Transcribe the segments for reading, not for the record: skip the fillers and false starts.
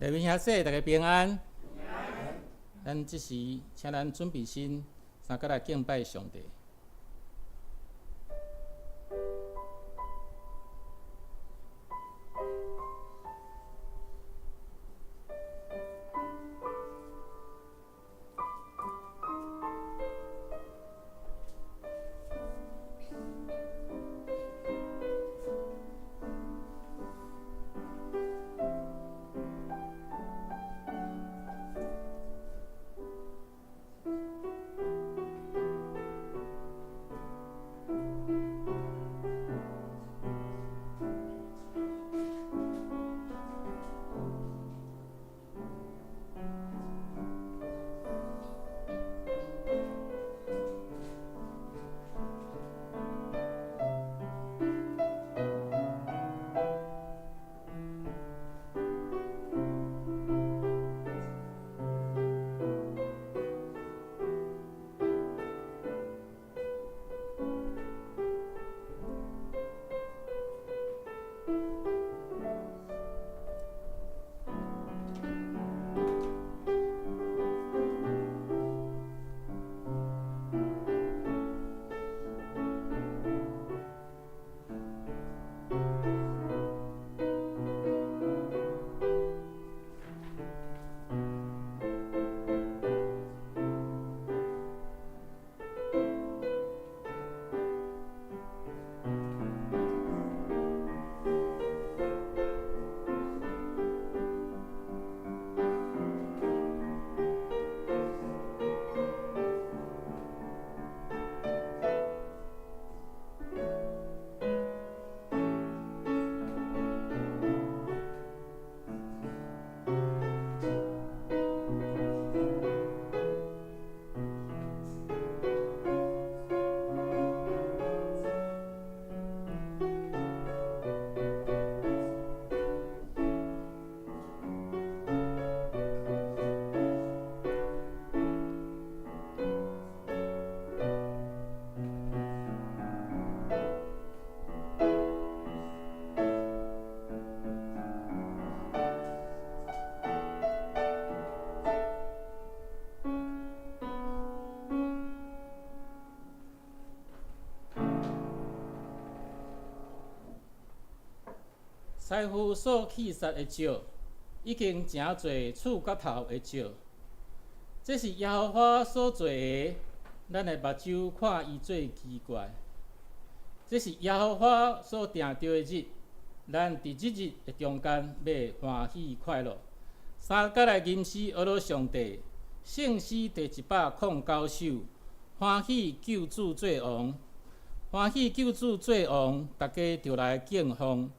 弟兄兄姊，大家平安。咱这时，请咱准备心，三个来敬拜上帝。师傅所弃杀的石，已经真侪触角头的石。这是耶和华所做的，咱的目睭看伊最奇怪。这是耶和华所定定的日，咱伫即日的中间要欢喜快乐。三甲来吟诗学罗上帝，圣诗第109首，欢喜救主做王，欢喜救主做王，大家就来敬奉。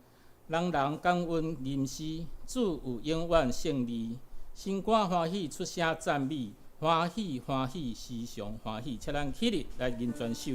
人人感恩吟诗，主有永远胜利。心肝欢喜出声赞美，欢喜欢喜时常欢喜。请咱起立来吟全首。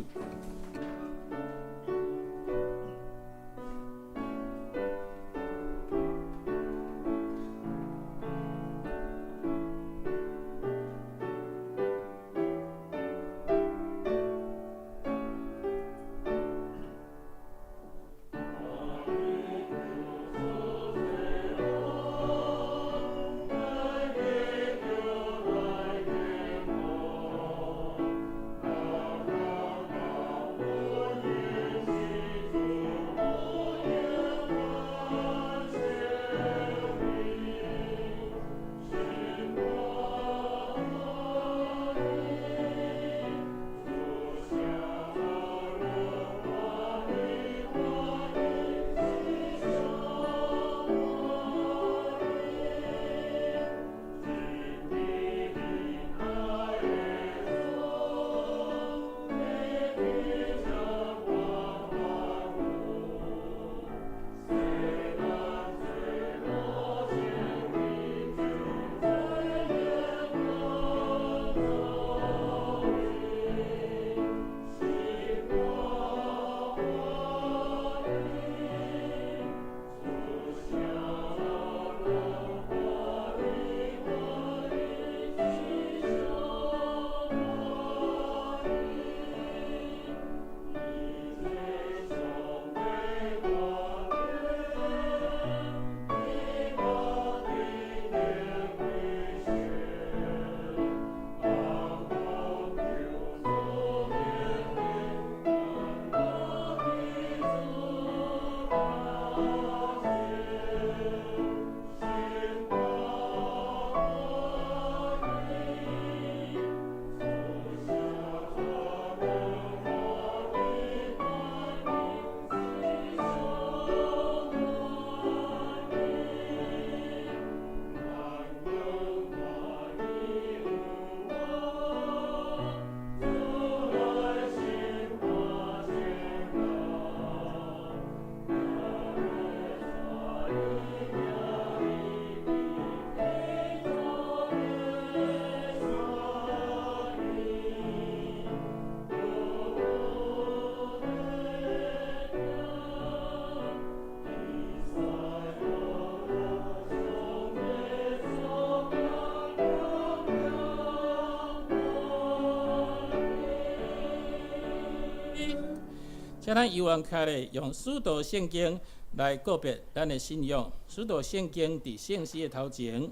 请咱游玩开咧，用使徒圣经来告别咱的信仰。使徒圣经伫圣诗的头前，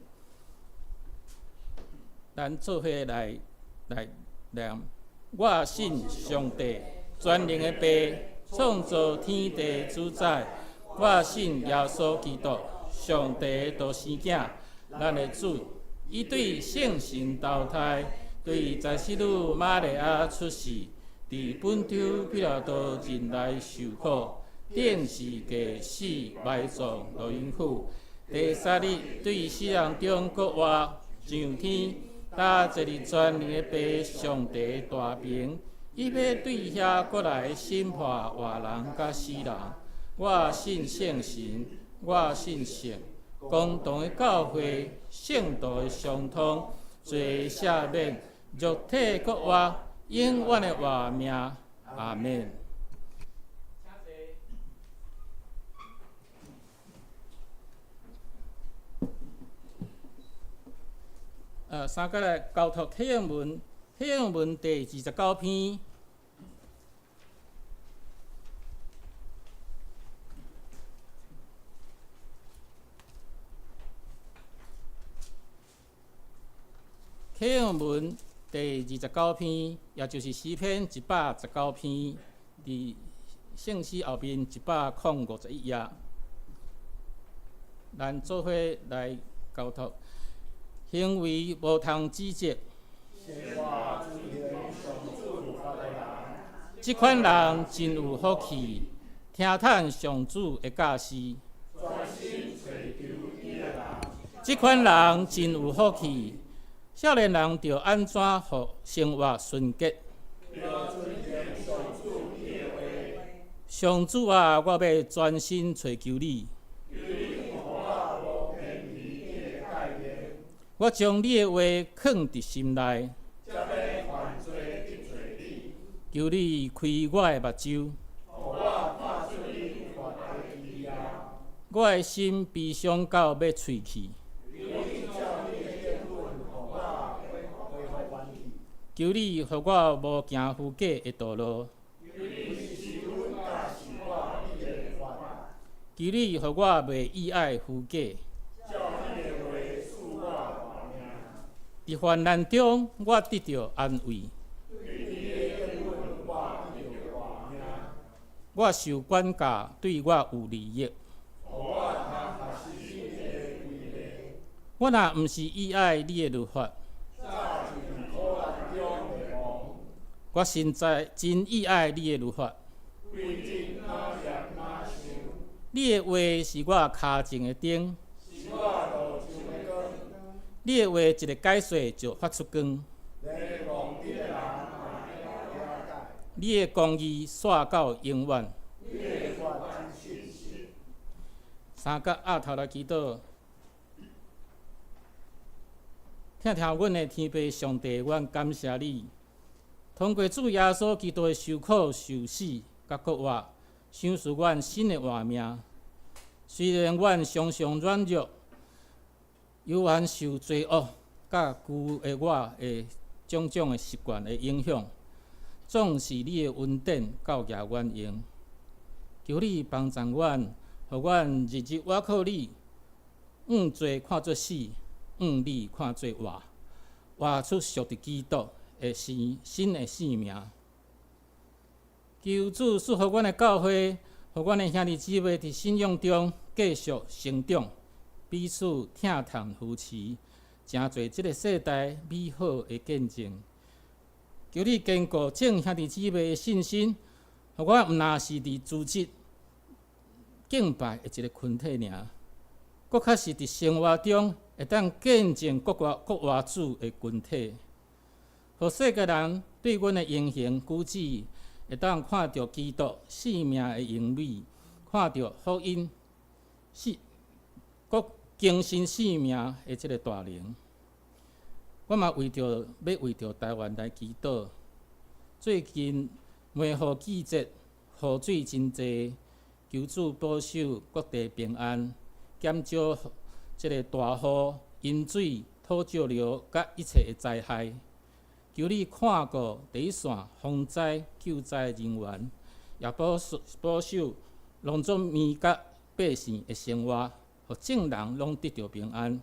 咱做伙来念：我信上帝，全能的爸，创造天地主宰。我信耶稣基督，上帝独生囝，咱的主。伊对圣神投胎，对在死女玛利亚出世，伫本州彼拉多前来受苦，顶死过死，埋葬落阴府。第三日对死人中国活上天，搭坐伫全能的爸上帝大名，伊要对遐过来审判活人甲死人。我信圣神，我信圣。共同的教会，圣道的相通，罪赦免，肉体国活，永远的活命。阿门。三个来交托启应文，启应文第29篇。启应文第29篇，也就是诗篇119篇，伫圣诗后面151页。咱做伙来交托，行为无通指责。即款人真有福气，听叹上主的教示。即款人真有福气。少年人着安怎互生活纯洁？上主啊，我要专心寻求你。我将你的话藏伫心内，求你开我的目睭。我的心悲伤到要喙去。求你，互我无行虚假的道路。求你，互我袂意爱虚假。伫患难中，我得到安慰。我受管教，对我有利益。我若毋是意爱你的律法，我实在真意爱你的律法。你的话是我脚前的灯，你的话一个解说就发出光。你的公义线到永远。三角额头来祈祷，听阮的天父上帝，阮感谢你。通过主耶稣基督的受苦、受死、甲国活，赏赐阮新的活命。虽然阮常常软弱，犹原受罪恶甲旧的我的种种的习惯的影响，总是你的恩典教育阮用。求你帮助阮，互阮日日倚靠你，罪看作死，你看作活，活出属于基督的新的生命。求主赐予阮的教会，互阮的兄弟姊妹伫信仰中继续成长，彼此疼痛扶持，成做即个世代美好的见证。求你坚固众兄弟姊妹的信心，互我毋若是伫组织敬拜的一个群体尔，搁较是伫生活中会当见证国外主的群体。互世界人对阮的言行举止，会当看到基督生命的荣美，看到福音国更新生命的即个大能。我嘛为着台湾来祈祷。最近梅雨季节，雨水真济，求主保守各地平安，减少即个大雨、淹水、土石流甲一切的灾害。求你看顾第一线防灾救灾人员，也保守农作物甲百姓的生活，互众人拢得到平安。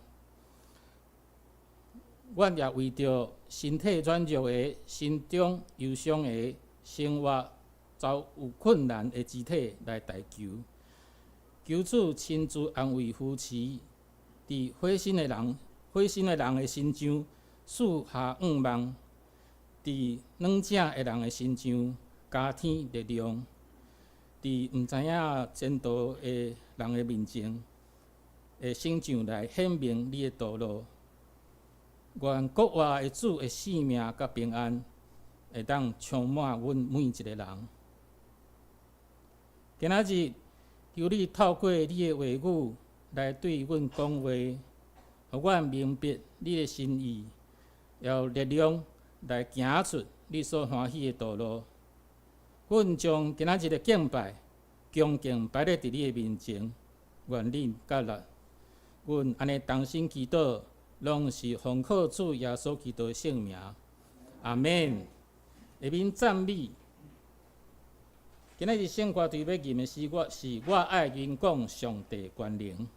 阮也为着身体软弱的、心中忧伤的、生活遭有困难的肢体来代求，求主亲自安慰夫妻，伫火心的人的心上赐下愿望，伫软正的人的心上加添力量，伫毋知影前途的人的面前，会成就来显明你的道路。愿国外的主的性命甲平安，会当充满阮每一个人。今仔日，求你透过你的话语来对阮讲话，互阮明白你的心意，也有力量来行出你所欢喜的道路。阮将今仔日的敬拜、恭敬摆咧伫你的面前，愿你甲力。阮安尼同心祈祷，拢是奉靠主耶稣基督的圣名。阿免。下面赞美。今仔日圣歌队要吟的诗歌是我爱吟讲上帝权能。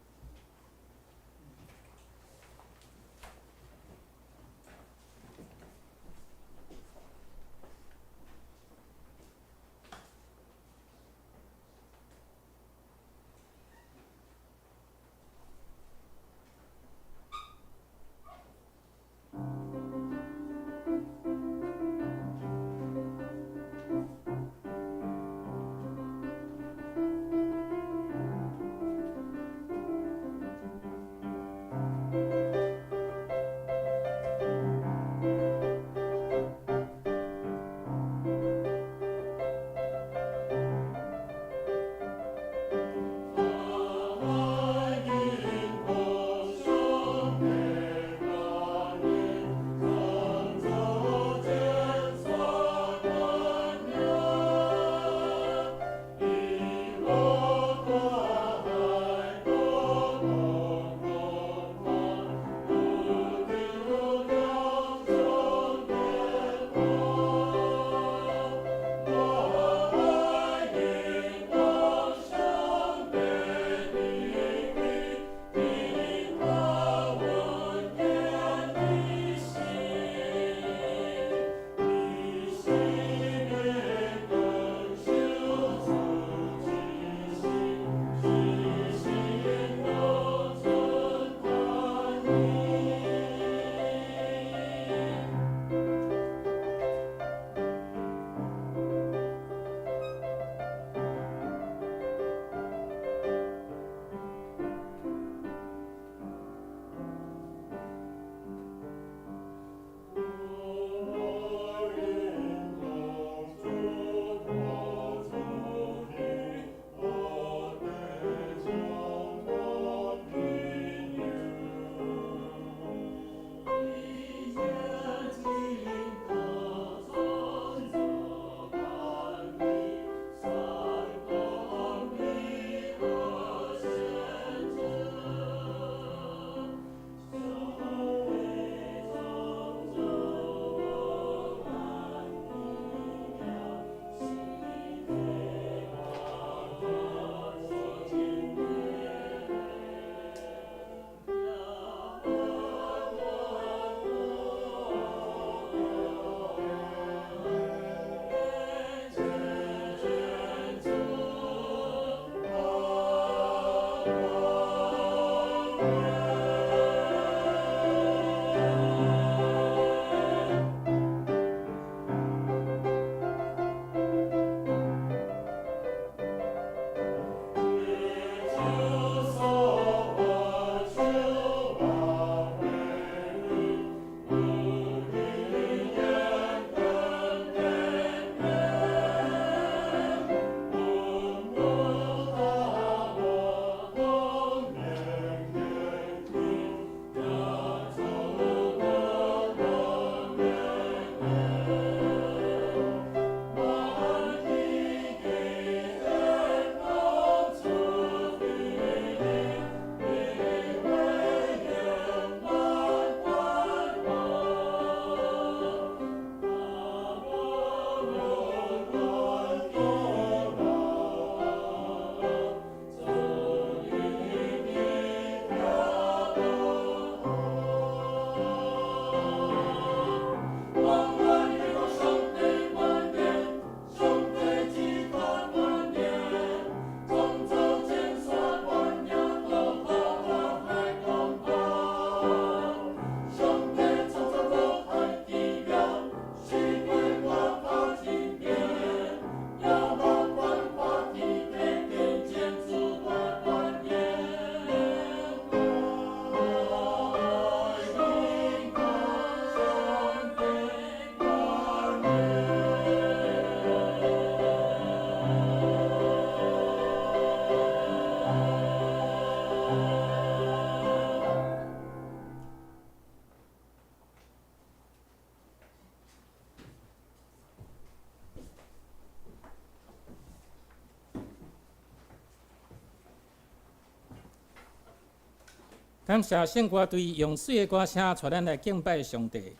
感谢圣歌队用水的歌声，带咱来敬拜上帝。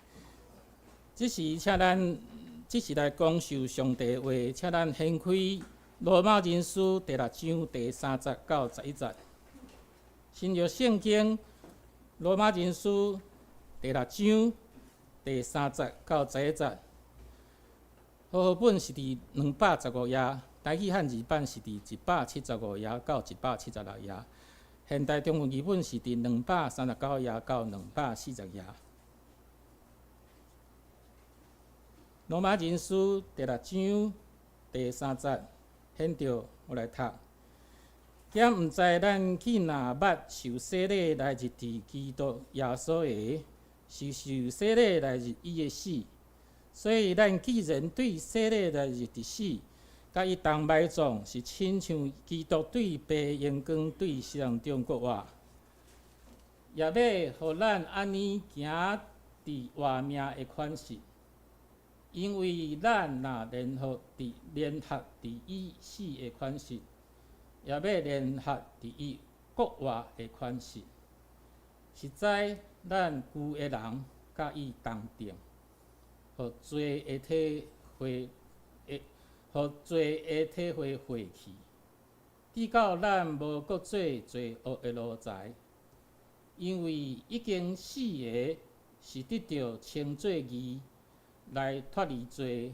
这是来讲述上帝的话，请咱掀开罗马人书第6章第3节到11节。新约圣经罗马人书第6章第3节到11节。和合本是伫215页，台语汉字版是伫175页到176页。现代中文译本是伫239页到240页。罗马人书第6章第3节，现着我来读。也毋知咱去哪捌受洗礼来入伫基督耶稣的，是受洗礼来入伊的死。所以咱既然对洗礼来入伫死，甲伊同埋葬，是亲像基督对白阳光对世人中国活，也要互咱安尼行伫活命的款式。因为咱若联合伫伊死的款式，也要联合伫伊国活的款式。实在咱旧的人甲伊同定，互罪的体会废去，直到咱无搁做罪恶的奴才。因为已经死的，是得到称作义，来脱离罪。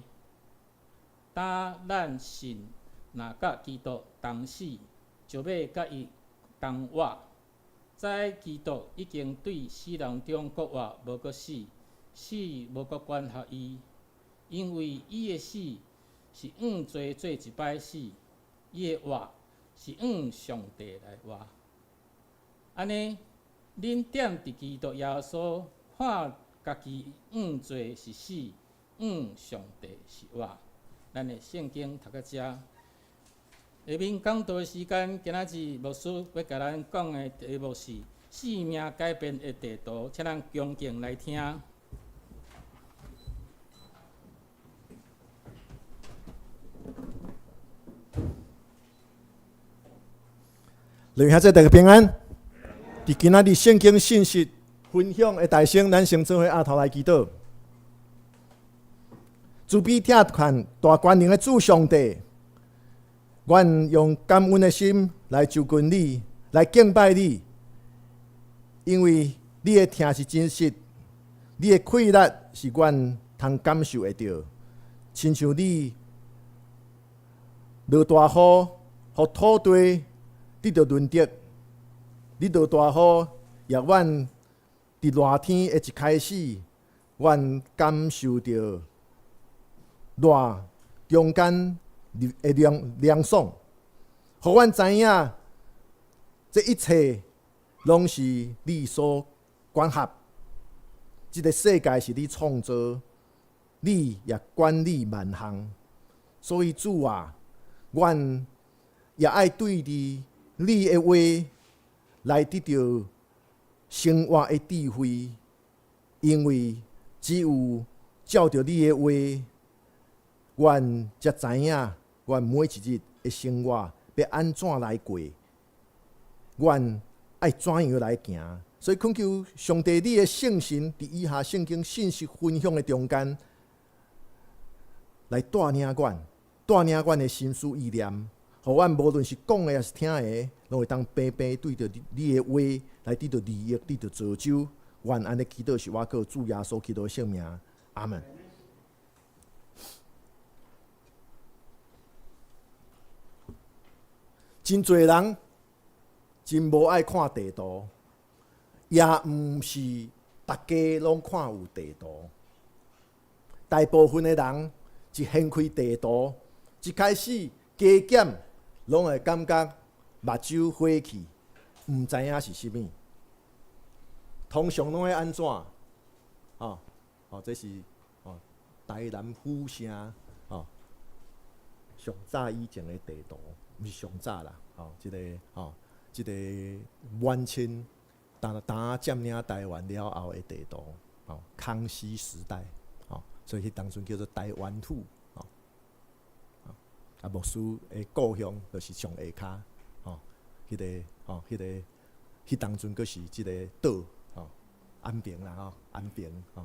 当咱信若甲基督同死，就要甲伊同活。在基督已经对死人中国活，无搁死，死无搁管辖伊，因为伊的死是用罪做一摆死，伊的活是用上帝来活。安尼，恁踮伫基督耶稣，看家己用罪是死，用上帝是活。咱的圣经读到遮。下面讲道的时间，今仔日牧师要甲咱讲的题目是生命改变的地图，请咱恭敬来听。留下这大家平安。伫今仔日圣经信息分享的大声，咱先做伙额头来祈祷。慈悲疼看大权能的主上帝，阮用感恩的心来求君你，来敬拜你，因为你的疼是真实，你的快乐是阮通感受会到，亲像你落大雨，互土地得到润泽，你落大雨，也阮伫热天的一开始，阮感受到热中间的凉爽，互阮知影，这一切拢是你所管辖。这个世界是你创造，你也管理万项。所以主啊，阮也爱对你的话来得到生活的智慧，因为只有照着你的话，阮才知影，阮每一日的生活要安怎来过，阮爱怎样来行。所以恳求上帝你的圣神伫以下圣经信息分享的中间，来带领阮的心思意念，互阮无论是讲的还是听的，拢会当平平对着你的话来得到利益，得到造就。愿安尼祈祷是我靠主耶稣基督的圣名，阿门。真侪人真无爱看地图，也毋是大家拢看有地图。大部分的人一掀开地图，一开始加减，拢会感觉目睭火气，毋知影是啥物。通常拢会安怎？这是台南府城上早以前的地图，毋是上早啦。即个晚清打占领台湾了后的地图，康熙时代，所以迄当阵叫做台湾土。牧师的故乡就是上下骹，迄个迄当阵佫是即个岛吼，安平啦吼，安平吼。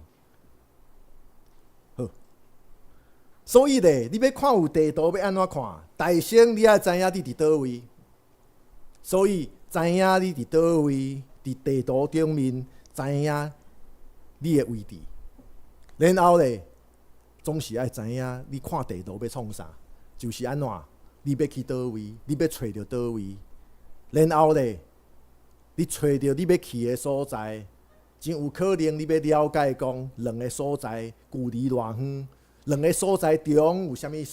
好，所以咧，你要看有地图要安怎看？大先你也知影你伫倒位，所以知影你伫倒位，伫地图顶面知影你的位置，然后咧，总是爱知影你看地图要创啥，就是安怎，你要去倒位，你要找着倒位，然后咧，你找着你要去的所在，真有可能你要了解讲两个所在距离偌远，两个所在中有啥物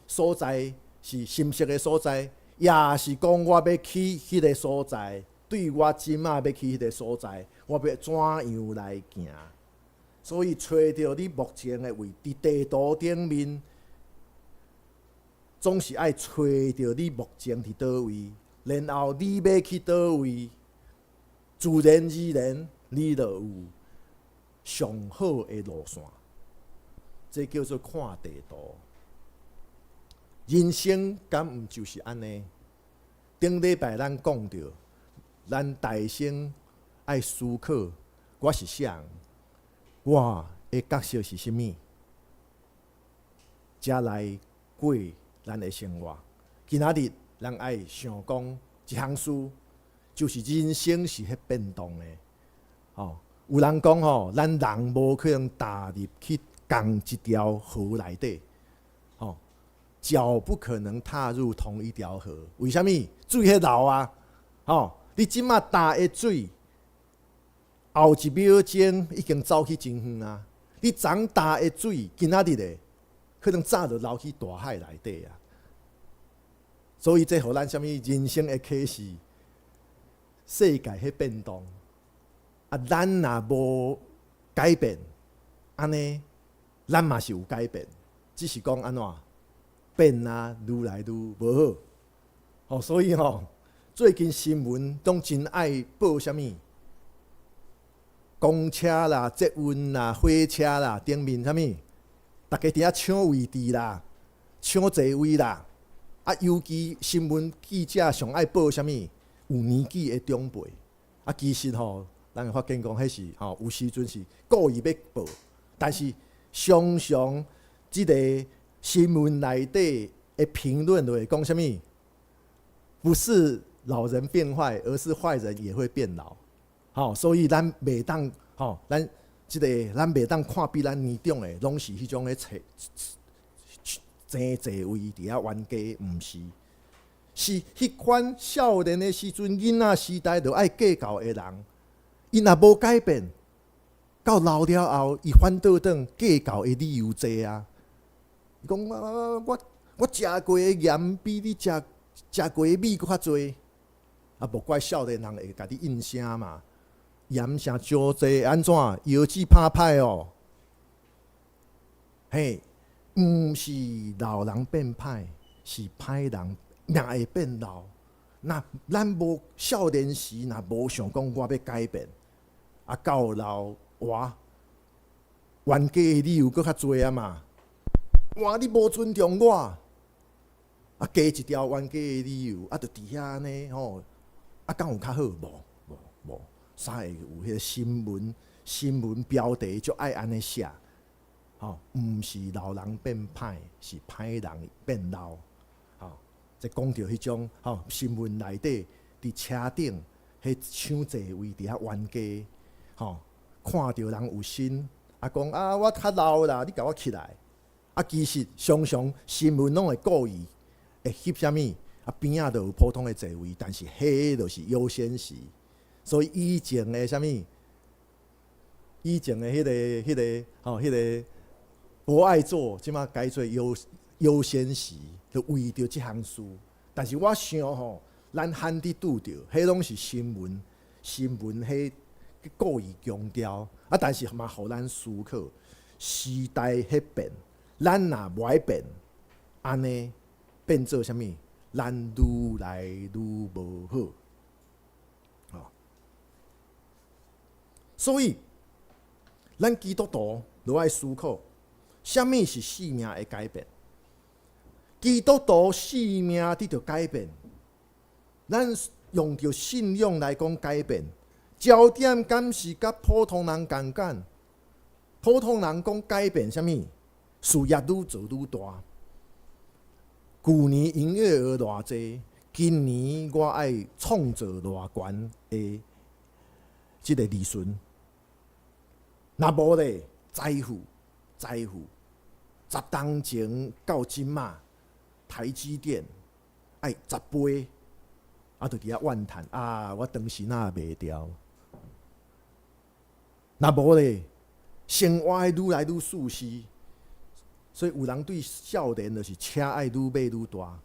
所在是深色的所在，也是讲我要去迄个所在，对我即马要去迄个所在，我要怎样来行？所以找到你目前的位置，地图顶面总是爱找到你目前伫倒位，然后你要去倒位，自然而然你就有上好的路线。这叫做看地图。人生敢毋就是安尼？顶礼拜咱讲着，咱大生爱思考，我是啥人？我的角色是啥物？才来过咱的生活。今仔日咱爱想讲一项事，就是人生是迄变动的。有人讲咱人无可能踏入去同一条河内底，脚不可能踏入同一条河。为什么？水迄流啊，你即马踏的水，后一秒钟已经走去真远啊！你昨踏的水，今仔日的可能早就流去大海内底啊！所以这互咱啥物人生的启示？世界迄变动，咱若无改变，安尼咱嘛是有改变，只是讲安怎变啊，愈来愈无好。所以最近新闻拢真爱报啥物？公车啦、捷运啦、火车啦，顶面啥物？大家伫遐抢位置啦，抢座位啦。尤其新闻记者上爱报啥物？有年纪的长辈。其实咱会发现讲，迄是有时阵是故意要报，但是常常即个新闻内底的评论就会讲啥物？不是老人变坏，而是坏人也会变老。所以咱袂当咱袂当看比咱年长的，拢是迄种咧争座位伫遐冤家，毋是。是迄款少年的时阵，囡仔时代就爱计较的人，伊若无改变，到老了后，伊反倒转计较的理由多啊。伊讲我食过的盐比你食过的米搁较多，无怪少年人会甲你应声嘛。盐声招济安怎？药剂拍歹哦。嘿，毋是老人变歹，是歹人命会变老。那咱无少年时，若无想讲我要改变，到老活，冤家的理由搁较多啊嘛。哇，你无尊重我，加一条冤家的理由，就伫遐安尼敢有较好？无。啥会有迄个新闻标题就爱安尼写？毋是老人变歹，是歹人变老。即讲到迄种新闻内底伫车顶迄抢座位伫遐冤家，看到人有心，讲我较老啦，你甲我起来。其实常常新闻拢会故意会翕啥物，边仔就有普通的座位，但是迄就是优先时。所以以前的啥物？以前的迄个博爱座，即马改做优先时，就为着即项事。但是我想咱罕伫拄着，迄拢是新闻迄故意强调。但是嘛，互咱思考，时代迄变，咱若袂变，安尼变做啥物？咱愈来愈无好。所以，咱基督徒就爱思考，啥物是生命的改变？基督徒生命得到改变，咱用着信仰来讲改变，焦点敢是甲普通人共款？普通人讲改变啥物？事业愈做愈大。旧年营业额偌济，今年我爱创造偌悬的即个利润。若无咧，财富，10当前到即马，台积电爱10倍，就伫遐怨叹我当时也卖掉。若无咧，生活愈来愈舒适。所以有人对少年就是车爱愈买愈大，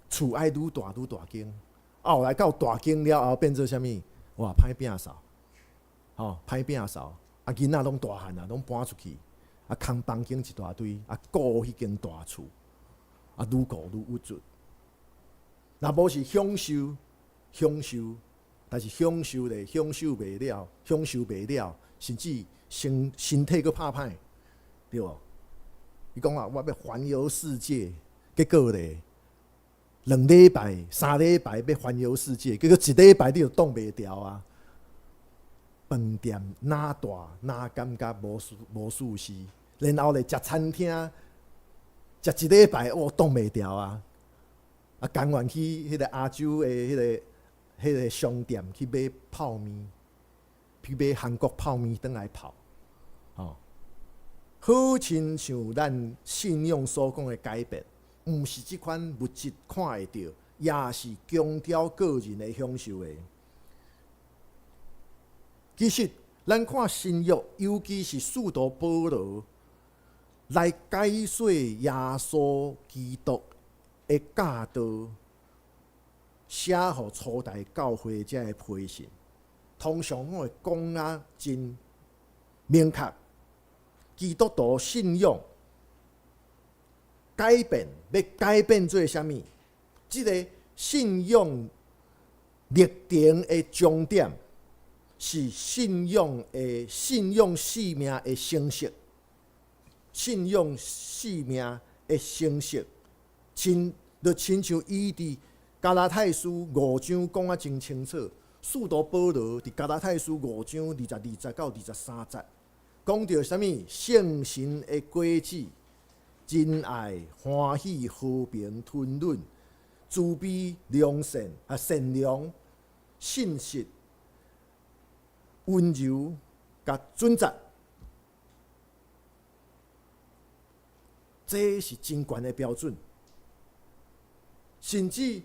厝爱愈大间。后来到大间了后变做啥物？哇，歹摒扫，歹摒扫。囡仔拢大汉拢搬出去，空房间一大堆，顾迄间大厝，愈顾愈郁卒。若无是享受，但是享受袂了，甚至身体佫拍歹，对无？伊讲我要环游世界，结果咧2礼拜、3礼拜要环游世界，结果1礼拜你就挡袂牢啊！饭店哪大哪感觉无舒适，然后咧食餐厅，食1礼拜挡袂牢啊！甘愿去迄个亚洲的迄个商店去买泡面，去买韩国泡面转来泡，好亲像咱信仰所讲的改变，毋是即款物质看会到，也是强调个人的享受的。其实，咱看新约，尤其是使徒保罗来解说耶稣基督的教导，写互初代教会遮的批信，通常我会讲真明确。基督徒信仰改变，要改变做啥物？即个信仰历程的终点是信仰生命的成熟，信仰生命的成熟，就亲像伊伫加拉太书5章讲真清楚，使徒保罗伫加拉太书5章22到23节。讲到啥物？圣神的果子，真爱、欢喜、和平、吞忍、慈悲、良善、善良、信实、温柔、甲准则，这是真悬的标准。甚至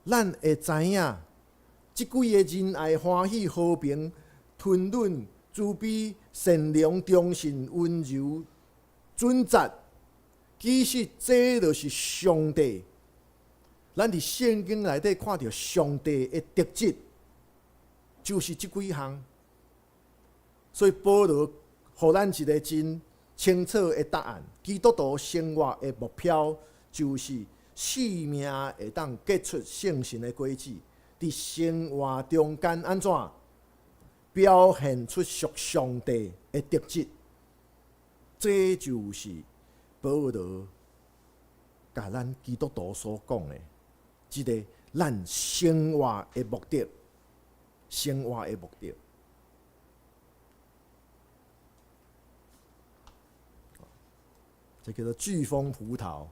咱会知影，即几个仁爱、欢喜、和平、吞忍、慈悲、善良、忠信、温柔、准则，其实这就是上帝。咱伫圣经内底看到上帝的特质，就是即几项。所以保罗互咱一个真清楚的答案：基督徒生活的目标，就是生命会当结出圣神的果子，伫生活中间安怎？表现出属上帝的特质，这就是保罗甲咱基督徒所讲的，即个咱生活的目的。生活的目的，这叫做巨峰葡萄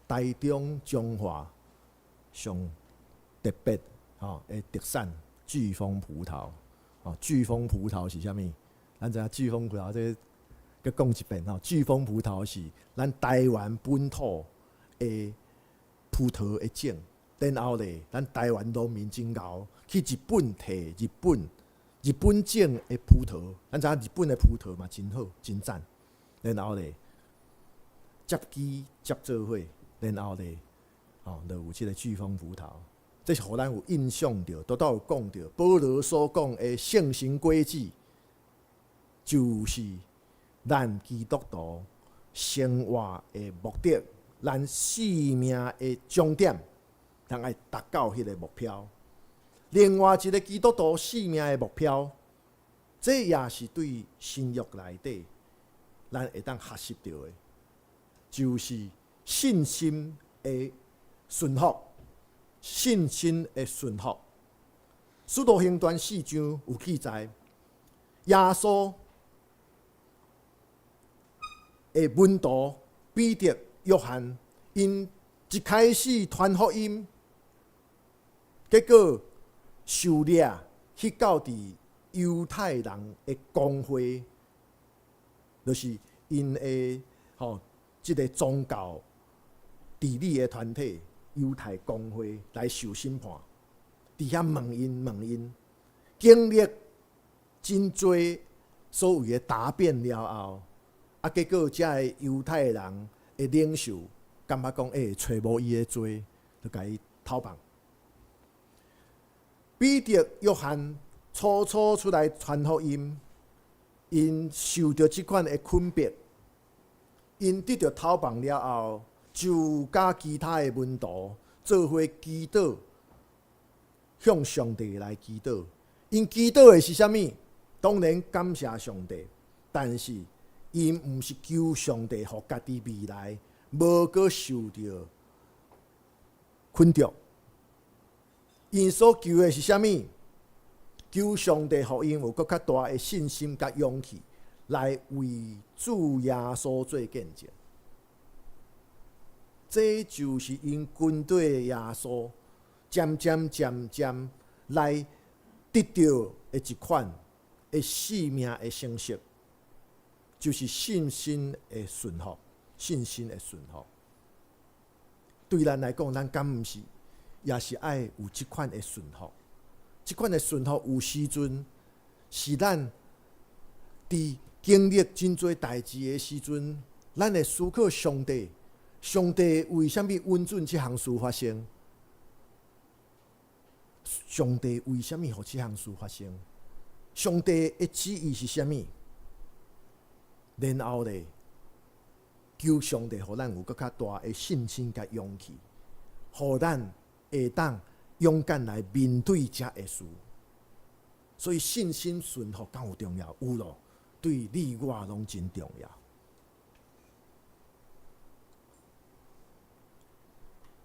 台中彰化上特别的特产巨峰葡萄。巨峰葡萄是啥物？咱知影巨峰葡萄这个讲一遍巨峰葡萄是咱台湾本土的葡萄的种，然后咧，咱台湾农民真牛，去日本摕日本种的葡萄，咱知影日本的葡萄嘛真好真赞，然后咧接机接做伙，然后咧就有即个巨峰葡萄。这是互咱有印象着，都有讲着保罗所讲的圣神果子，就是咱基督徒生活的目的，咱生命的终点，咱爱达到迄个目标。另外一个基督徒生命的目标，这也是对新约内底咱会当学习到的，就是信心的顺服。信心的顺服。使徒行传4章有记载，耶稣的门徒彼得、约翰，因一开始传福音，结果受掠去到伫犹太人的公会，就是因的即个宗教治理的团体犹太公会来受审判。伫遐问因，经历真多所谓的答辩了后，结果遮个犹太人的领袖感觉讲，找无伊的罪，就甲伊讨棒。彼得、约翰初出来传福音，因受到即款的困迫，因得到讨棒了后，就甲其他的门徒做伙祈祷，向上帝来祈祷。因祈祷的是啥物？当然感谢上帝，但是因毋是求上帝互家己未来无阁受到困着。因所求的是啥物？求上帝互因有更较大的信心甲勇气，来为主耶稣做见证。这就是因军队的耶稣渐渐来得到的一款的生命的成熟，就是信心的顺服。信心的顺服，对咱来讲，咱敢毋是也是爱有即款的顺服？即款的顺服有时阵是咱伫经历真多代志的时阵，咱会思考上帝为什么允准即项事发生？上帝为什么互即项事发生？上帝的旨意是啥物？然后咧，求上帝互咱有更较大的信心甲勇气，互咱会当勇敢来面对这个事。所以信心顺服敢有重要？有咯，对你我拢真重要。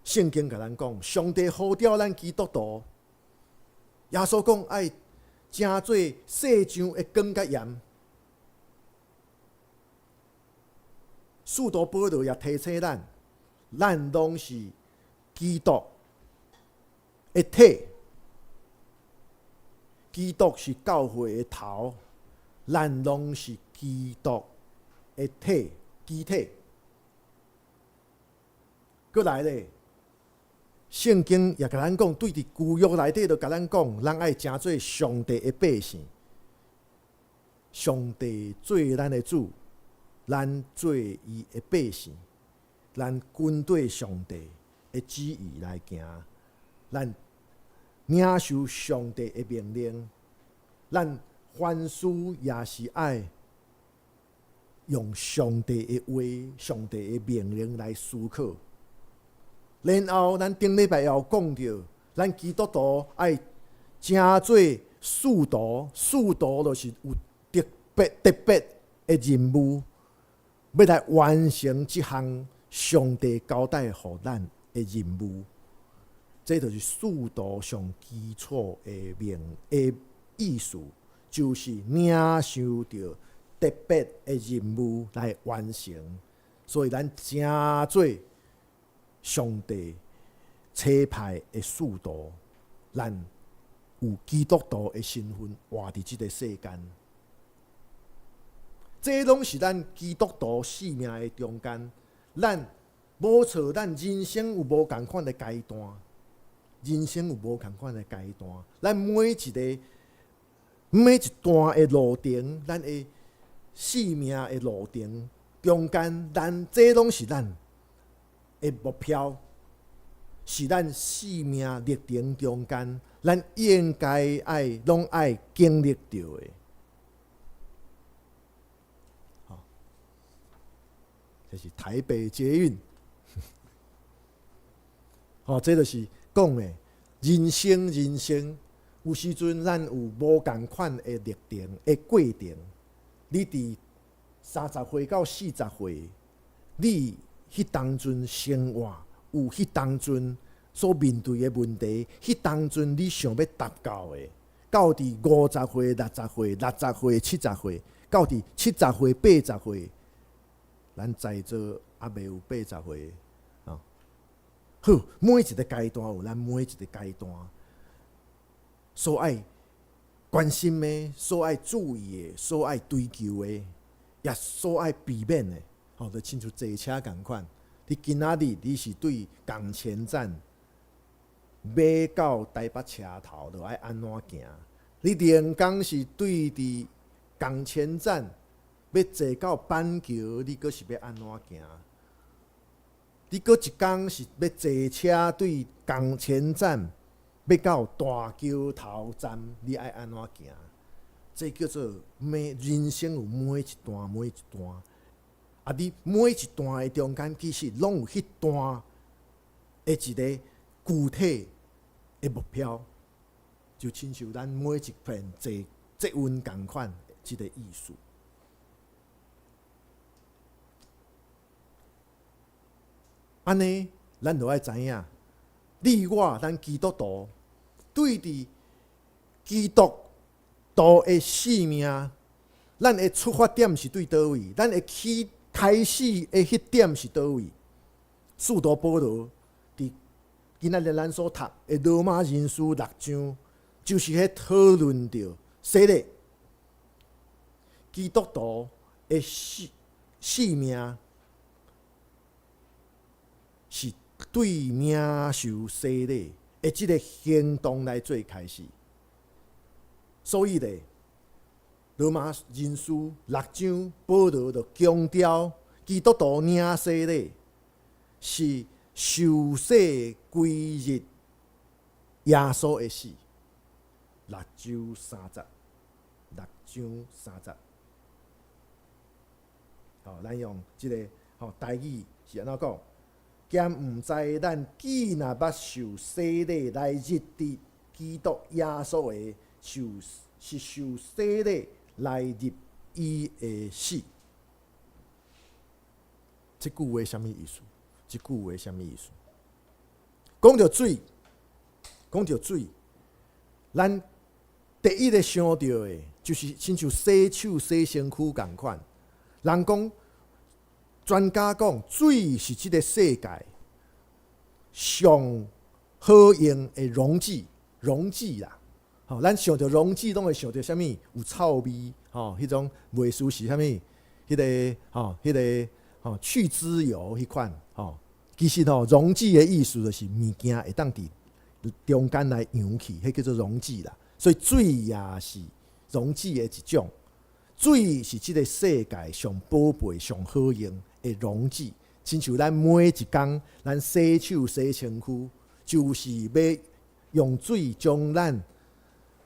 圣经甲咱讲，上帝呼召咱基督徒，耶稣讲爱正做世上的光甲盐。使徒保罗也提醒咱，咱拢是基督的体，基督是教会的头，咱拢是基督的体机体。过来咧，圣经也甲咱讲，对伫旧约内底就甲咱讲，咱爱正做上帝的百姓，上帝做咱的主。咱做伊的百姓，咱跟对上帝的旨意来行，咱领受上帝的命令，咱凡事也是爱用上帝的话、上帝的命令来思考。然后咱顶礼拜也有讲到，咱基督徒爱正做使徒，使徒就是有特别的任务。要来完成这项上帝交代予咱的任务，这就是使徒上基础的意思，就是领受到特别的任务来完成。所以咱正做上帝差派的使徒，咱有基督徒的身份活伫这个世间。这拢是咱基督徒生命的中间，咱无错，咱人生有无同款的阶段，人生有无同款的阶段，咱每一段的路程，咱的生命的路程中间，这拢是咱的目标，是咱生命历程中间，咱应该拢爱经历到的。这是台北捷运，这就是讲的人生，有时阵咱有无同款的历程的过程。你伫30岁到40岁，你迄当阵生活有迄当阵所面对的问题，迄当阵你想要达到的，到伫50岁、60岁、60岁、70岁，到伫70岁、80岁，咱在座还未有80岁啊。好，每一个阶段有咱每一个阶段所爱关心的、所爱注意的、所爱追求的，也所爱避免的，就亲像坐车共款。你今仔日你是对港前站买到台北车头，就爱安怎行？你连工是对伫港前站要坐到板桥，你阁是要安怎行？你阁一工是要坐车对港前站要到大桥头站，你爱安怎行？这叫做人生有每一段每一段。啊！你每一段的中间，其实拢有迄段的一个具体的目标，就亲像咱每一片积云共款一个意思。安尼，咱就爱知影，你我咱基督徒对伫基督徒的使命，咱的出发点是对倒位？咱的开始的迄点是倒位？使徒保罗伫今仔日咱所读的罗马人书6章，就是喺讨论着洗礼。基督徒的使命是对领受洗礼的即个行动来做开始。所以咧，罗马人书6章，保罗就强调，基督徒领洗礼是受洗归入耶稣的死。6章30，6章30。咱用即个台语是安怎讲？兼毋知咱既若捌受洗礼来入伫基督耶稣的是受洗礼来入伊的死。即句话什么意思？即句话什么意思？讲到水，咱第一个想到的，就是亲像洗手洗身躯共款。人讲，专家讲，水是即个世界上好用的溶剂啦。咱想到溶剂，拢会想到啥物？有臭味，迄种袂输是啥物？迄个去脂油迄款，其实溶剂的意思就是物件会当伫中间来扬起，迄叫做溶剂啦。所以水也是溶剂的一种。水是即个世界上宝贝、上好用的溶剂，亲像咱每一工，咱洗手洗身躯，就是要用水将咱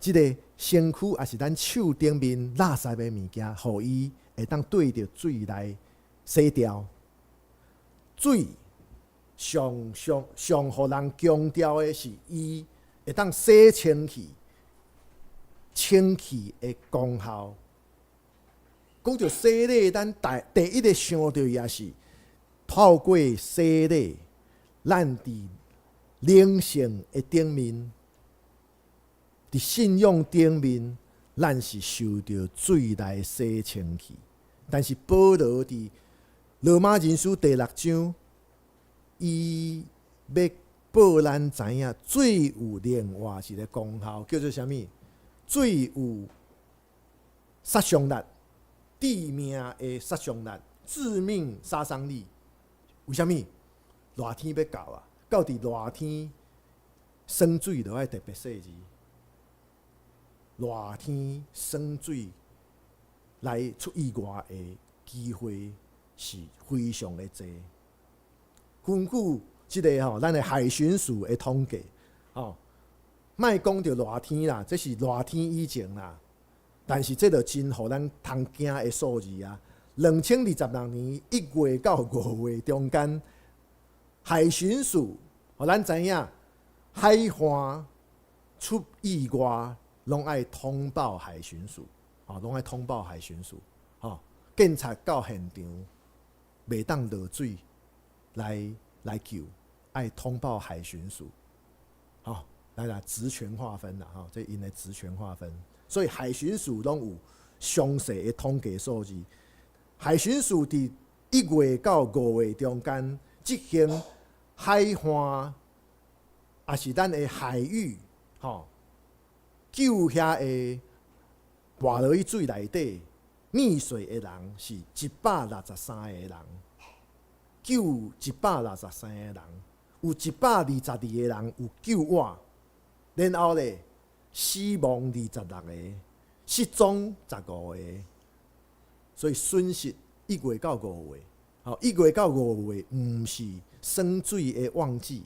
即个身躯，也是咱手顶面垃圾的物件，互伊会当对着水来洗掉。水上互人强调的是，伊会当洗清气的功效。讲到洗礼，咱第一个想到也是透过洗礼，咱伫灵性的顶面，伫信仰顶面，咱是受到水来洗清气。但是保罗伫罗马人书第6章，伊要报咱知影，水有另外一个功效，叫做啥物？水有杀伤力。致命的杀伤力，致命杀伤力。为什么？热天要到啊，到伫热天，生水就爱特别细致。热天生水来出意外的机会是非常的多。根据即个咱的海巡署的统计，莫讲到热天啦，这是热天以前啦。但是这就真互咱通惊的数字啊！2026年1月到5月中间，海巡署互咱知影，海岸出意外拢爱通报海巡署，拢爱通报海巡署。警察到现场，袂当落水来救，爱通报海巡署。来啦，职权划分啦，这因的职权划分，所以海巡署拢有详细的统计数字。海巡署伫1月到5月中间执行海岸，也是咱的海域，救遐个活落去水内底溺水的人是163个人，救163个人，有122个人有救活，然后咧死亡26个，失踪15个，所以损失1月到5月。1月到5月，毋是升水的旺季，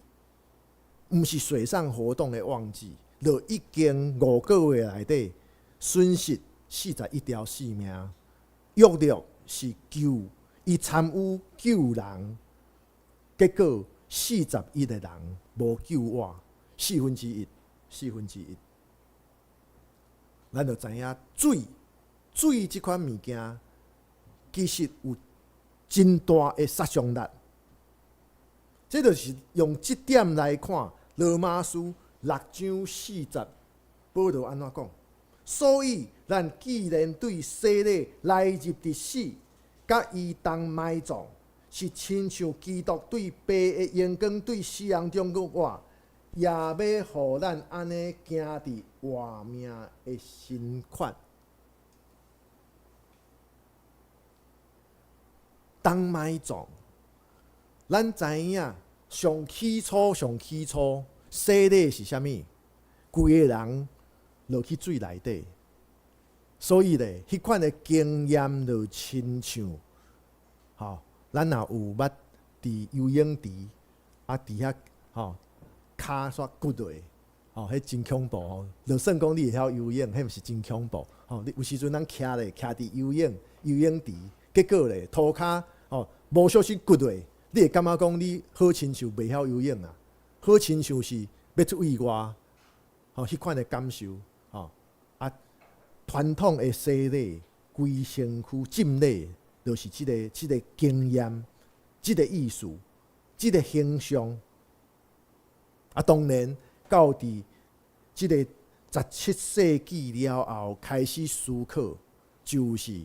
毋是水上活动的旺季，就已经5个月内底损失41条性命，约略是伊参与救人，结果41个人无救活，1/4。咱就知影水即款物件，其实有真大的杀伤力。这就是用这点来看，罗马书6章40，保罗安怎讲？所以，咱既然对洗礼来入的死，甲伊同埋葬，是亲像基督对白的阳光对死人中的活，也要互咱安尼行伫活命的新款。同埋葬，咱知影上起初，洗礼是啥物？规个人落去水内底，所以咧，迄款的经验就亲像，咱若有捌伫游泳池伫遐骹煞骨落，迄真恐怖哦！就算讲你会晓游泳，迄毋是真恐怖。有时阵咱徛伫游泳池，结果咧涂骹无小心骨落，你会感觉讲你好亲像袂晓游泳啊，好亲像是要出意外，迄款的感受。传统的洗礼，规身躯浸礼，就是即个经验，即个意思，即个形象。当然到伫即个17世纪了后，开始思考，就是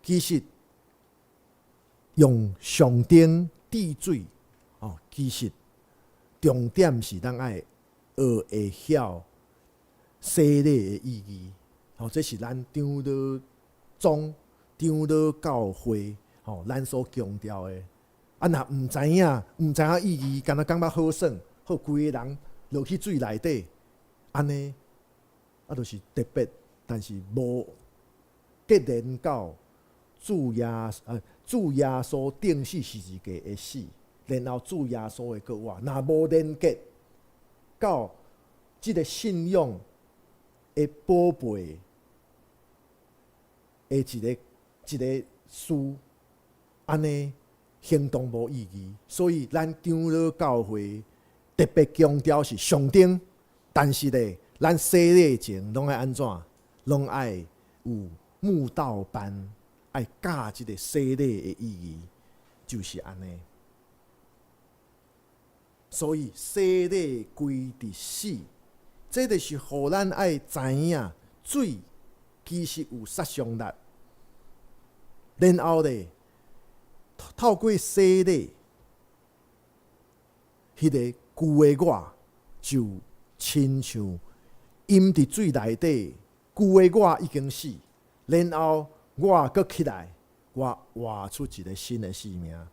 其实用上顶滴水，其实重点是咱爱学会晓洗礼的意义。这是咱长老宗、长老教会，咱所强调的。若毋知影意义，敢若感觉好耍，规个人落去水内底，安尼就是特别，但是无结连到主耶稣钉死十字架的死，然后主耶稣的国活，若无连结到即个信仰的宝贝的一个事，安尼行动无意义。所以咱长老教会特别强调是上顶，但是咧，咱洗礼前拢爱安怎？拢爱有慕道班，爱教即个洗礼的意义，就是安尼。所以洗礼归伫死，这就是互咱爱知影水其实有杀伤力。然后咧，透过洗礼，迄个旧的我就亲像淹伫水内底，旧的我已经死，然后我搁起来，我活出一个新的生命。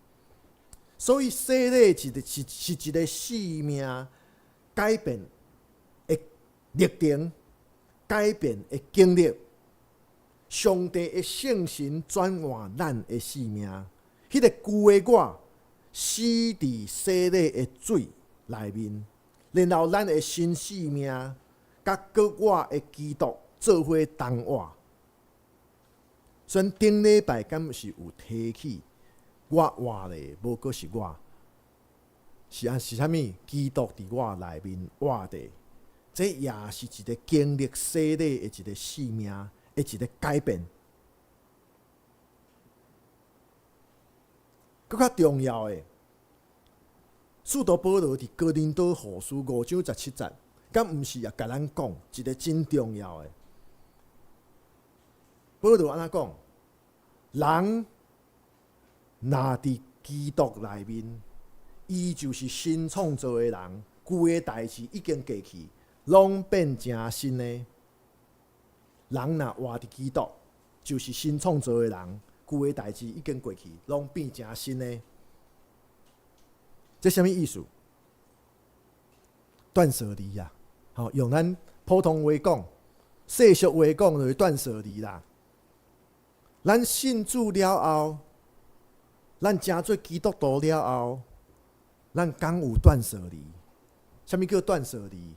所以洗礼是一个生命改变的历程，改变的经历。上帝的圣神转换咱的生命，迄个旧的我死伫洗礼的水内面，然后咱的新生命甲搁我的基督做伙同活。所以顶礼拜敢是有提起我活咧，无过是我，是啥物？基督伫我内面活咧，这也是一个经历洗礼的一个生命的一个改变。更较重要的，使徒保罗伫哥林多后书5章17节，敢毋是也甲咱讲一个真重要的？保罗安怎讲？人若伫基督内面，伊就是新创造的人，旧的代志已经过去，拢变成新的。人若活伫基督，就是新创造的人，旧的代志已经过去，拢变成新的。这什么意思？断舍离呀！好，用咱普通话讲，世俗话讲就是断舍离啦。咱信主了后，咱成做基督徒了后，咱敢有断舍离？什么叫断舍离？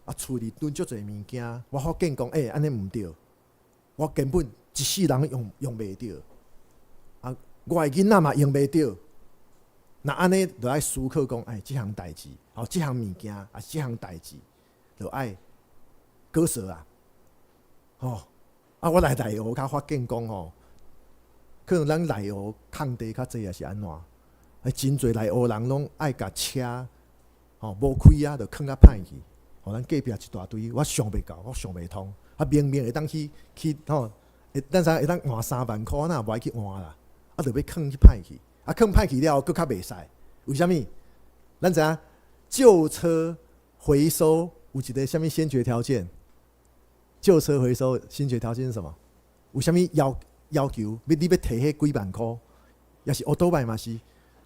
啊，厝里囤足侪物件，我发现讲，安尼毋对，我根本一世人用袂着。啊，我的囡仔嘛用袂着。那安尼就爱思考讲，即项代志，即项物件，即项代志，就爱割舍啊，我来内湖较发现讲可能咱内湖空地较济，也是安怎？真侪内湖人拢爱甲车，无开啊，就囥啊歹去。咱隔壁一大堆，我想袂到，我想袂通。明明会当去咱会当换3万箍，那无爱去换啦，就要囥去歹去。囥歹去了后，佫较袂使。为什么？咱知影旧车回收有一个什么先决条件？旧车回收先决条件是什么？有什么要求？你要摕迄几万箍，也是奥多麦嘛是？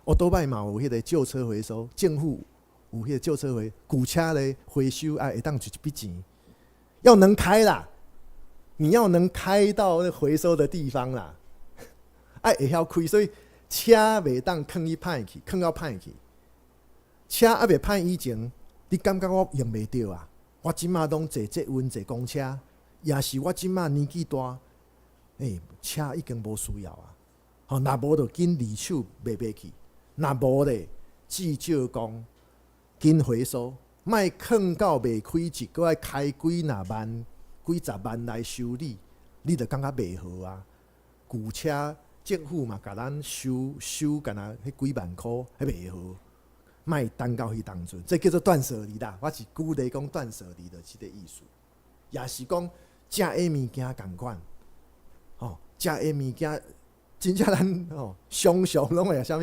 奥多麦嘛有迄个旧车回收，政府有迄个旧车旧车的回收，会当一笔钱，要能开啦，你要能开到那回收的地方啦，会晓开，所以。车袂当囥去歹去，囥到歹去。车还袂歹以前，你感觉我用袂着啊？我即马拢坐捷运、坐公车，也是我即马年纪大，车已经无需要啊。若无就紧离手卖去，若无咧，至少讲紧回收，莫囥到袂开一，搁爱开几万、几十万来修理，你就感觉袂好啊。旧车。政府嘛，甲咱收干那迄几万箍，迄袂好，莫等到迄当阵，这叫做断舍离啦。我是鼓励讲断舍离的即个意思，也是讲食的物件共款，食的物件真正咱常常拢会啥物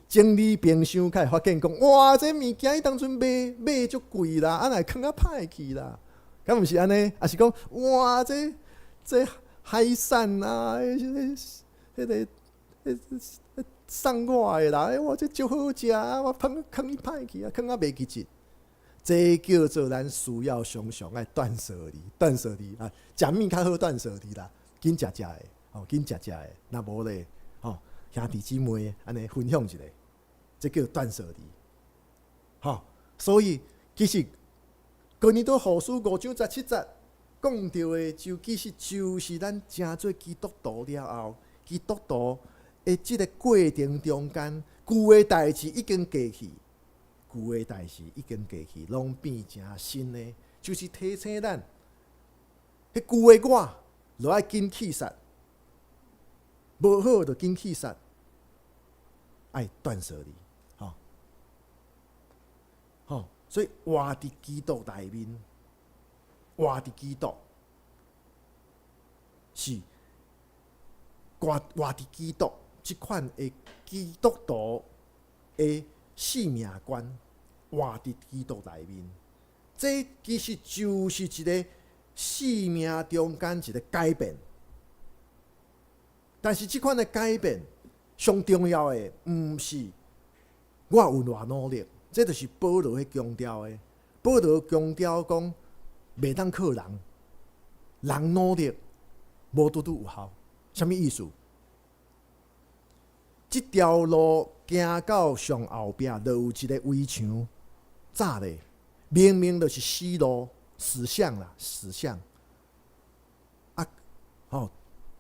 整理冰箱，开发现讲，哇，这物件迄当阵买足贵啦，若囥啊歹去啦，敢毋是安尼？也是讲，哇，这海产啊，迄个送我的啦，我这足好食啊！我囥伊歹去啊，囥啊袂记节，这叫做咱需要常常爱断舍离，断舍离啊！食物较好断舍离啦，紧食的，紧食的，若无咧，兄弟姊妹安尼分享一下，这叫断舍离。所以其实哥林多后书5章17节讲到的，就其实就是咱成做基督徒了后。基督徒的即个过程中间，旧的代志已经过去，旧的代志已经过去，拢变成新的，就是提醒咱，迄旧的我，就爱紧去杀，无好就紧去杀，爱断舍离，所以活伫基督内面，活伫基督是。活伫基督即款的基督徒的生命观，活伫基督内面，这其实就是一个生命中间一个改变。但是即款的改变，上重要的毋是我有偌努力，这就是保罗迄强调的。保罗强调讲，袂当靠人，人努力无拄拄有效。什么意思？这条路行到上后壁，就有一个围墙。早咧，明明就是死路、死巷啦，死巷。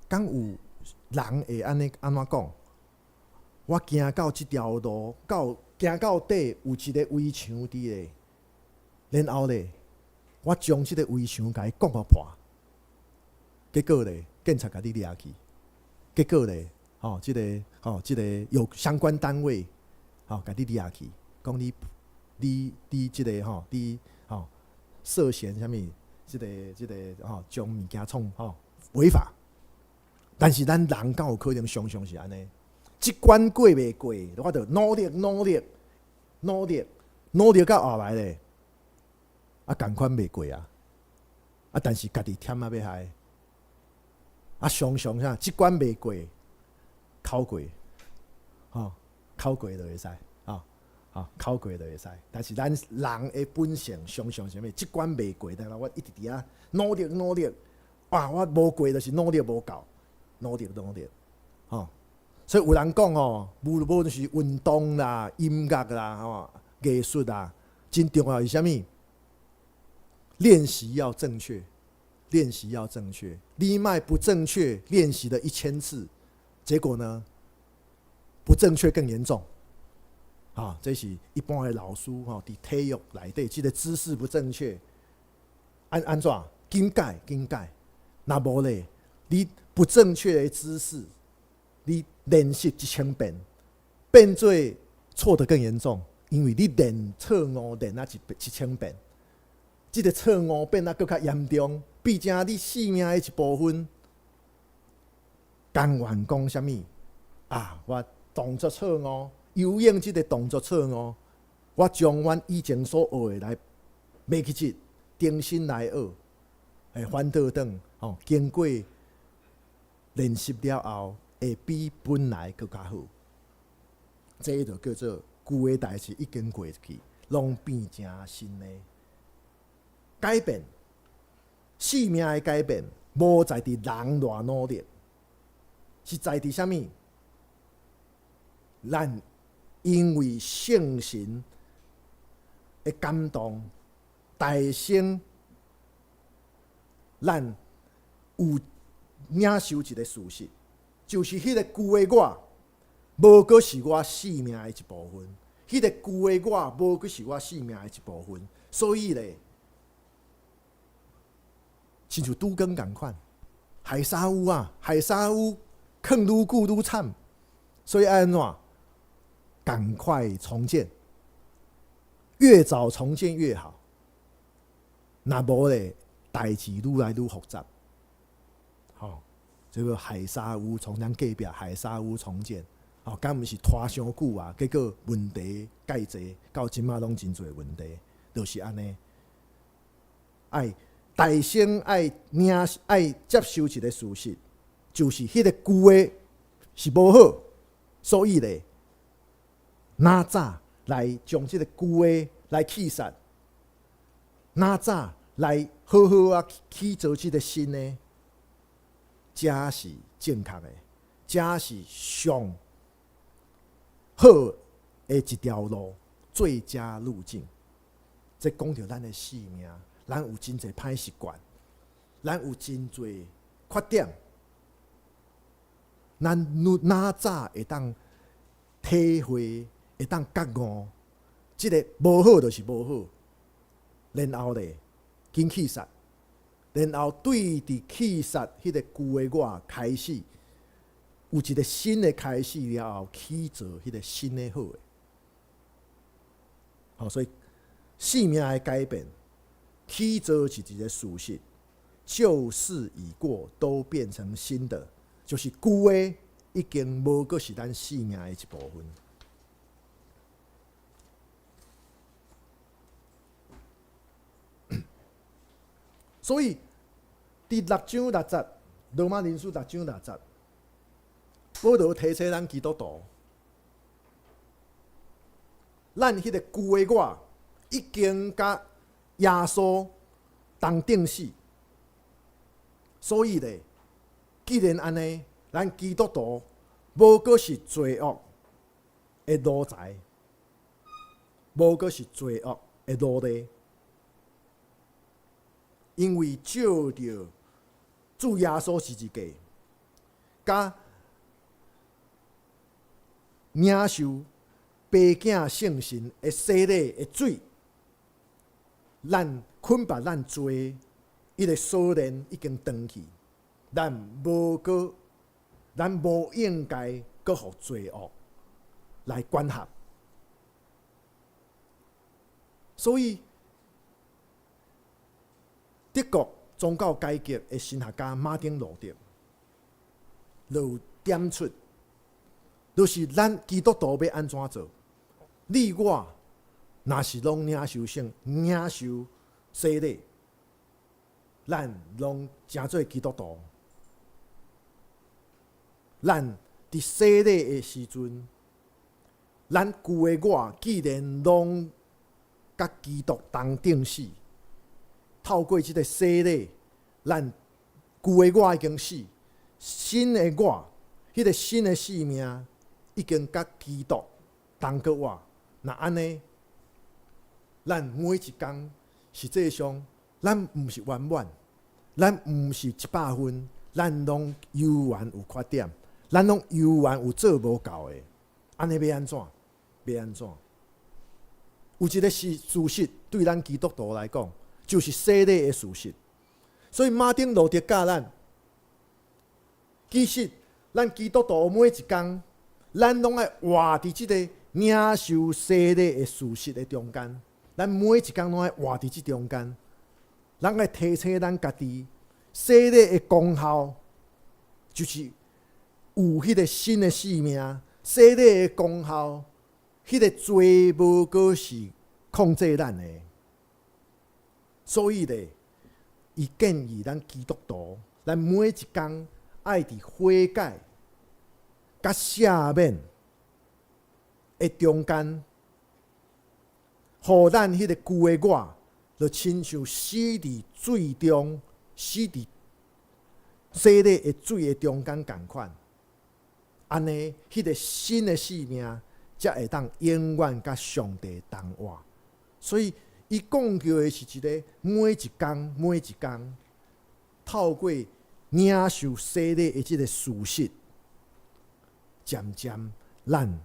敢有人会安怎讲？我行到这条路，行到底有一个围墙伫咧，然后咧，我将这个围墙甲伊割破，结果咧，警察甲你抓去。结果咧，这个有相关单位，甲你抓去，讲你这个涉嫌什么？即个将物件创违法。但是咱人敢有可能常常是安尼？即关过未过，我着努力到后来咧，共款未过啊！但是家己忝要害，常常啥？即关未过，考过，考过就会使，考过就会使。但是咱人的本性常常是咩？即关未过，但是我一直伫遐努力，我无过就是努力无够，努力，所以有人讲无论是运动啦、音乐啦、艺术啦，真重要是啥物？练习要正确，你莫不正确练习了1000次，结果呢，不正确更严重。这是一般的老师伫体育内底，这个姿势不正确，安怎紧改？若无咧，你不正确的姿势，你练习1000遍，变做错得更严重，因为你练错误练1000遍。这个错误变更较严重，毕竟你性命的一部分。甘愿讲啥物？我动作错误，游泳这个动作错误，我将阮以前所学的来买起去，重新来学，反倒转经过练习了后，会比本来更较好。这就叫做旧的代志已经过去，拢变成新的。改变，生命的改变，无在伫人偌努力，是在伫啥物？咱因为圣神的感动，大声，咱有领受一个事实，就是迄个旧的我，无过是我生命的一部分。迄个旧的我，无过是我生命的一部分。所以咧。亲像拄更共款，海沙屋坑愈久愈惨，所以安怎？赶快重建，越早重建越好。若无咧，代志愈来愈复杂。这个海沙屋从咱隔壁海沙屋重建，敢毋是拖伤久啊？结果问题介济，到即马拢真侪问题，就是安尼。大声爱接受一个事实，就是迄个旧的是无好，所以咧，哪早来将这个旧的来弃杀，哪早来好好去做这个新的，这是正确的，这是上好的一条路，最佳路径。这讲到咱的性命。咱有真侪歹习惯，咱有真侪缺点，咱哪早会当体会，会当觉悟，即个无好就是无好，然后咧，紧去杀，然后对伫去杀迄个旧的我开始，有一个新的开始了后，去做迄个新的好的。所以生命的改变。去做是一个事实，旧事已过，都变成新的，就是旧的已经无过是咱生命的一部分。所以，第6章60，罗马人书6章60，保罗提醒咱基督徒，咱迄个旧的我已经甲耶稣同定死，所以咧，既然安尼，咱基督徒无过是罪恶的奴才，无过是罪恶的奴隶，因为照着主耶稣十字架，甲领受爸囝圣神的洗礼的水。咱捆绑咱罪，伊个锁链已经断去，咱无应该搁互罪恶来管辖。德国宗教改革的神学家马丁·路德就有点出，就是咱基督徒要安怎做？你我若是拢领受领受洗礼，咱拢诚做基督徒。咱伫洗礼的时阵，咱旧的我既然拢甲基督同顶死，透过即个洗礼，咱旧的我已经死，新的我，迄个新的生命已经甲基督同过活。那安尼，咱每一工实际上，咱毋是完满，咱毋是100分，咱拢犹原有缺点，咱拢犹原有做无够的。安尼要安怎？要安怎？有一个事实对咱基督徒来讲，就是洗礼的事实。所以马丁路德教咱，其实咱基督徒每一工，咱拢爱活伫即个领受洗礼的事实的中间。咱每一工拢爱活伫即中间，咱爱提醒咱家己，洗礼的功效就是有迄个新的生命。洗礼的功效，迄个罪无过是控制咱的。所以咧，伊建议咱基督徒，咱每一工爱伫悔改、甲赦免的中间，互咱迄个旧的我，就亲像死伫水中，死伫洗礼的水的中间共款。安尼，迄个新的生命才会当永远甲上帝同活。所以，伊讲叫的是一个每一工，透过领受洗礼的即个事实，渐渐咱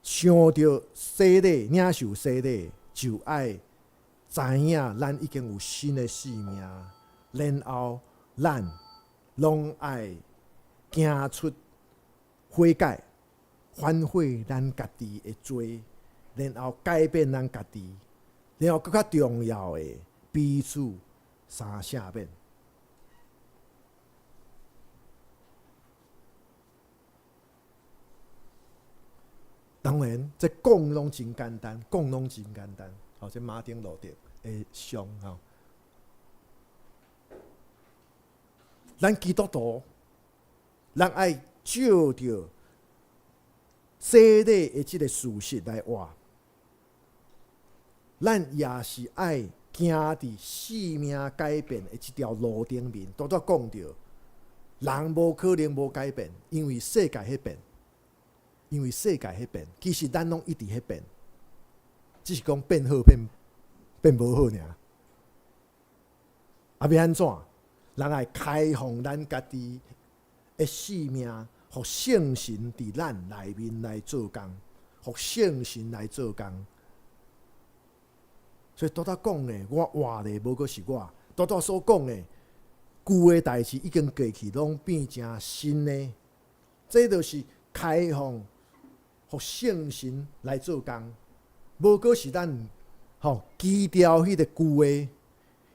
想到洗礼、领受洗礼，就爱知影咱已经有新的生命，然后咱拢爱行出悔改，反悔咱家己的罪，然后改变咱家己，然后更较重要的彼此相赦免。当然，这讲拢真简单，好，这马丁路德的上吼，咱基督徒，咱爱照着洗礼的这个事实来活，咱也是爱行伫生命改变的这条路顶面。拄讲到，人无可能无改变，因为世界迄变。其实咱拢一直迄变，只是讲变好变无好尔。要安怎？咱爱开放咱家己的生命，互圣神伫咱内面来做工，互圣神来做工。所以拄讲呢，我活的无过是我。拄所讲的旧的代志已经过去，拢变成新的。这就是开放。互圣神来做工，无过是咱基调迄个旧的，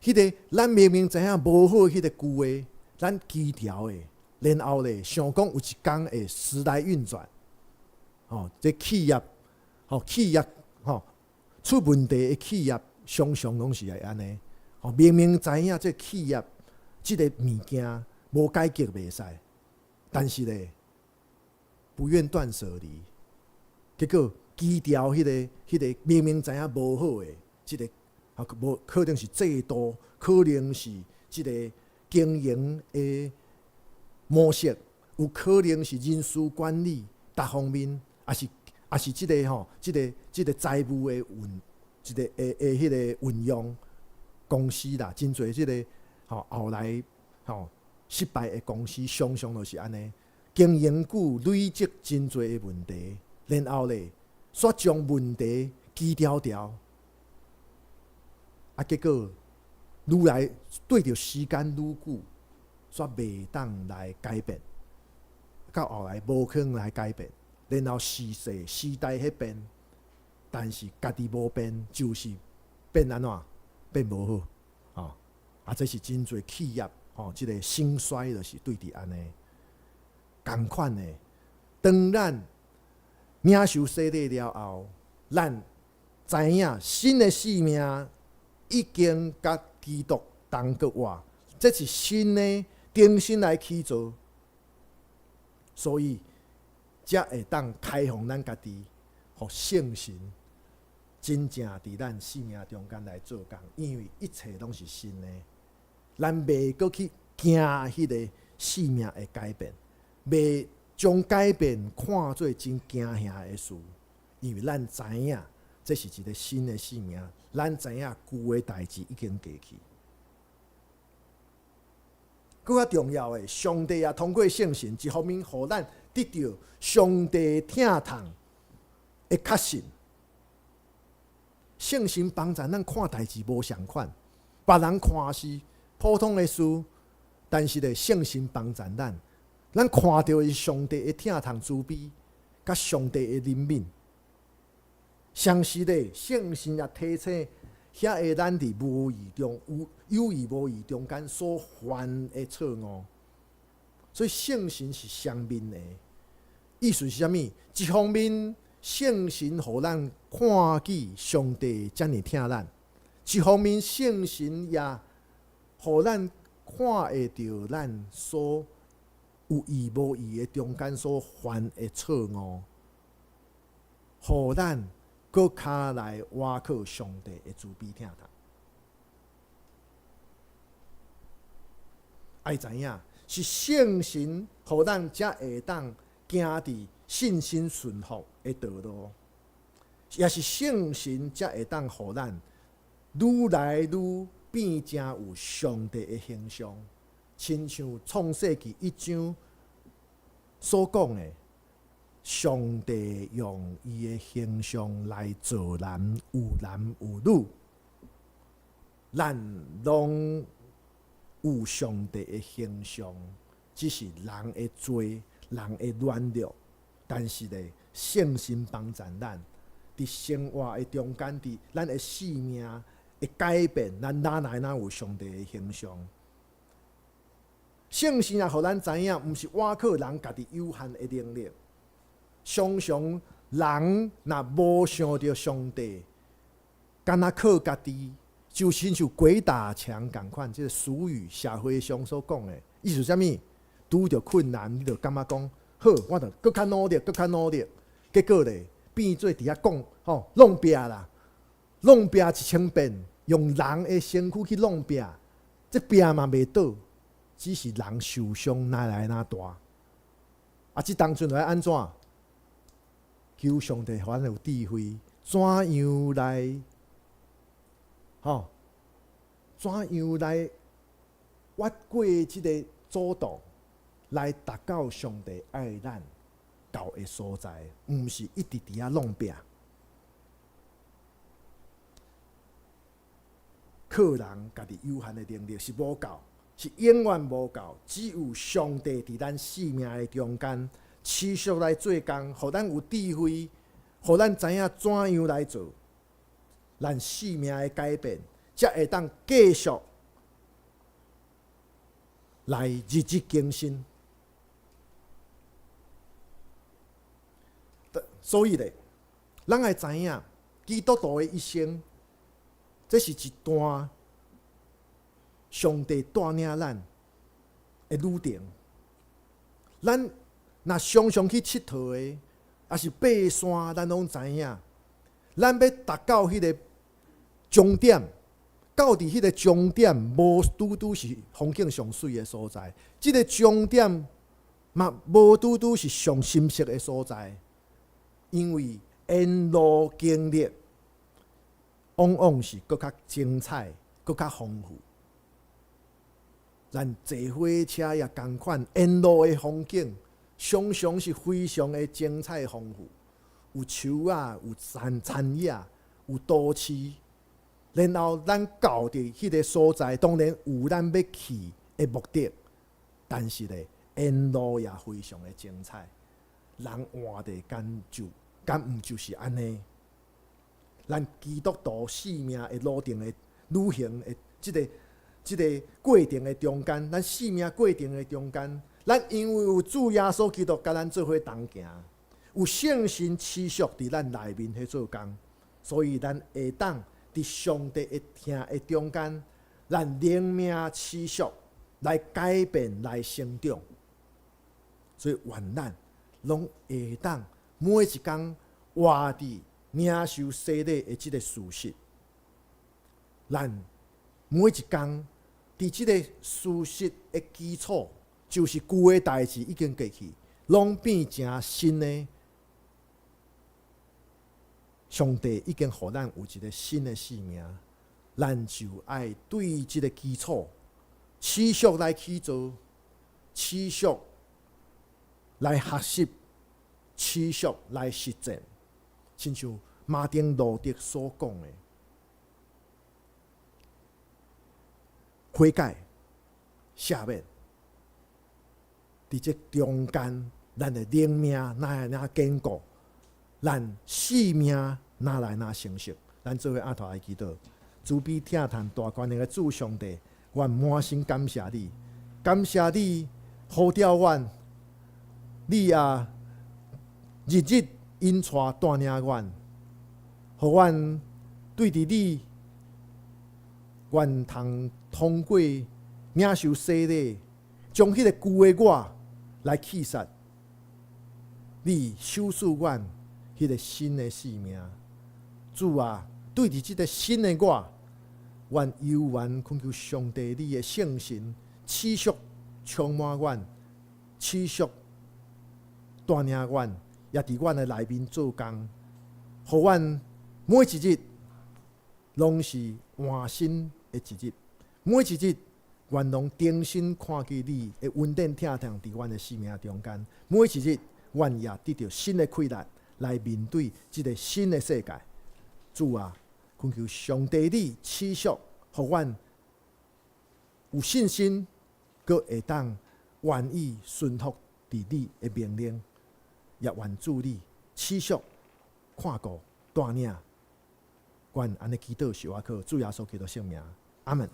迄个咱明明知影无好迄个旧的，咱基调的，然后咧想讲有一天会时来运转，这企业出问题的企业，常常拢是安尼，明明知影这企业这个物件无改革袂使，但是咧不愿断舍离。结果基调迄个明明知影无好的，即个无可能是制度，可能是即个经营的模式，有可能是人事管理各方面，也是即个财务的迄个运用公司啦，真侪即个后来失败的公司，常常就是安尼，经营久累积真侪的问题。然后咧，煞将问题基调，结果愈来对着时间愈久，煞袂当来改变，到后来无可能来改变。然后时代迄变，但是家己无变，就是变安怎？变无好。这是真侪企业即个兴衰就是对伫安尼同款的。当咱领受洗礼了后，咱知影新的生命已经甲基督同国活，这是新的重新来起造，所以才会当开放咱家己，互圣神真正伫咱生命中间来做工，因为一切拢是新的。咱袂阁去惊迄个生命的改变，袂将改变看作真惊吓的事，因为咱知影这是一个新的生命，咱知影旧的代志已经过去。更较重要的，上帝也通过圣神，一方面互咱得到上帝疼痛的确信。圣神帮助咱看代志无相款，别人看是普通的事，但是咧，圣神帮助咱看到的是上帝的疼痛慈悲，甲上帝的怜悯。相时咧，圣神也提醒遐个咱伫无意中有意无意中间所犯的错误，所以圣神是双面的。意思是啥物？一方面，圣神互咱看见上帝遮尔疼咱；一方面，圣神也互咱看会到咱所有意无意的中间所犯的错误，互咱搁较来倚靠上帝的慈悲疼痛。爱知影是圣神，互咱才会当行伫信心顺服的道路，也是圣神才会当互咱愈来愈变成有上帝的形象，亲像创世纪1章所讲的，上帝用伊的形象来造人，有男有女，咱拢有上帝的形象，只是人的罪、人的软弱，但是咧，圣神帮助咱伫生活的中间，伫咱的生命的改变，咱哪来哪有上帝的形象？圣神也互咱知影，毋是倚靠人家己有限的能力。常常人若无想到上帝，敢若靠家己，就亲像鬼打墙共款。即个俗语社会上所讲的，意思是啥物？拄着困难，你就感觉讲好，我着搁较努力，搁较努力。结果咧，变做伫遐讲弄壁啦，弄壁1000遍，用人的身躯去弄壁，这壁嘛袂倒，只是人受伤哪来哪大。即当阵来安怎？求上帝互咱有智慧，怎样来，怎样来越过即个阻挡，来达到上帝爱咱到的所在，毋是一直伫遐弄壁。靠人家己有限的能力是无够，是永远无够。只有上帝伫咱生命的中间，持续来做工，互咱有智慧，互咱知影怎样来做，咱生命的改变，才会当继续来日日更新。所以咧，咱爱知影基督徒的一生，这是一段上帝带领咱的旅程。咱若常常去佚佗的，也是爬山，咱拢知影，咱要达到迄个终点，到伫迄个终点，无拄拄是风景上水的所在，即个终点嘛无拄拄是上深色的所在，因为沿路经历往往是搁较精彩，搁较丰富。咱坐火车也同款，沿路的风景常常是非常的精彩丰富，有树啊，有田野，有都市。然后咱到伫迄个所在，当然有咱要去的目的，但是咧，沿路也非常的精彩。人活得敢毋就是安尼？咱基督徒生命的路程的旅行的即个即个过程的中间，咱生命过程的中间，咱因为有主耶稣基督甲咱做伙同行，有圣神持续伫咱内面去做工，所以咱会当伫上帝的听的中间，咱灵命持续来改变、来成长。所以愿咱拢会当每一工活伫领受洗礼的即个事实。咱每一工伫即个事实的基础，就是旧的代志已经过去，拢变成新的。上帝已经予咱有一个新的生命，咱就爱对即个基础持续来去做，持续来学习，持续来实践，亲像马丁路德所讲的，悔改、赦免，伫这中间，咱的灵命哪来哪坚固，咱性命哪来哪成熟。咱做伙阿头来祈祷，慈悲疼叹大权的主上帝，阮满心感谢你，感谢你呼召阮。你啊，日日引带带领阮，互阮对伫你，愿通过领受洗礼，将迄个旧的我来弃杀。你修饰阮迄个新的生命，主啊，对伫即个新的我，愿犹原恳求上帝你的圣神持续充满阮，持续带领阮，也伫阮的内面做工，互阮每一日拢是换新的一日，每一日愿拢重新看见你的稳定疼痛伫阮的生命中间，每一日阮也得到新的气力来面对即个新的世界。主啊，恳求上帝你持续互阮有信心，阁会当愿意顺服伫你的命令。也愿主你持续看顾带领，愿安尼祈祷是我靠主耶稣基督圣名，阿门。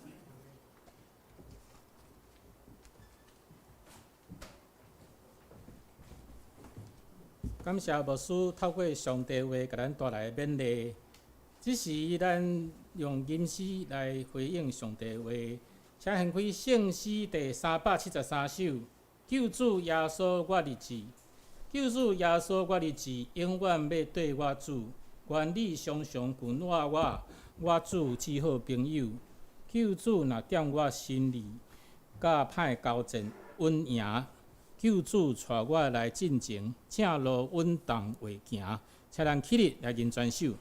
感谢牧师透过上帝话，给咱带来勉励。只是咱用吟诗来回应上帝话，请掀开圣诗第373首，救主耶稣我日子。救主耶稣我日子，永远要对我主。愿你常常眷顾我主至好朋友。救主若点我心里，甲歹交战稳赢。救主带我来进前，正路稳当话行。请咱起立来吟全首。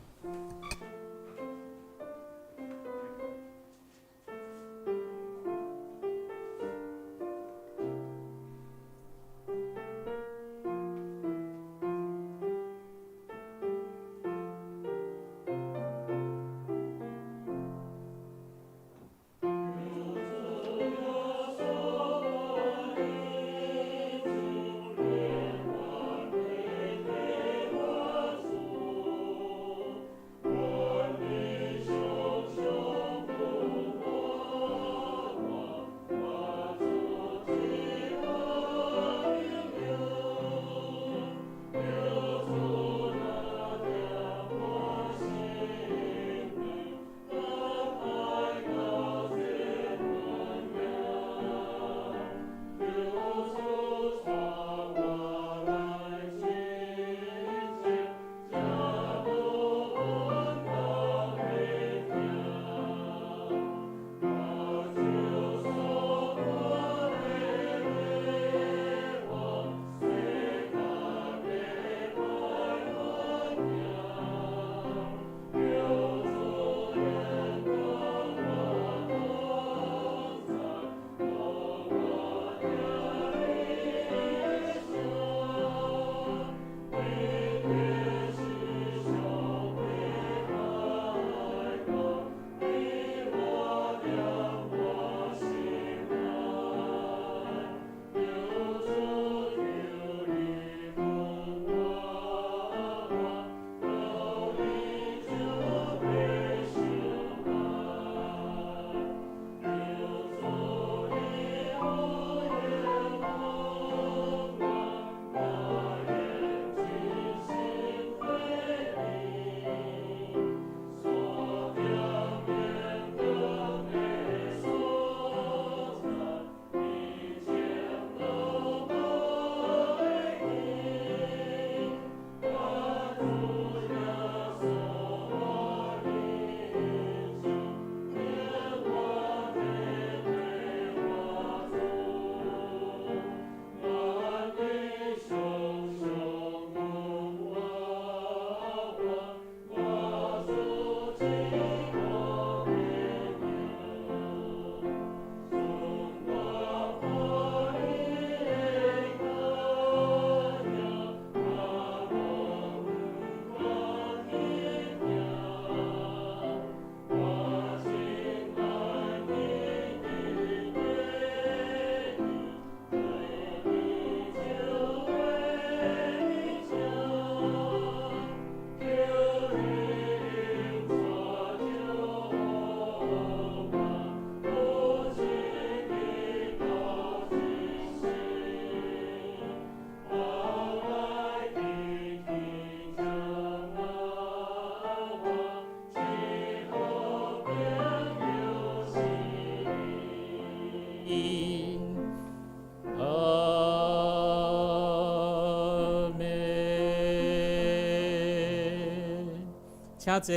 请坐。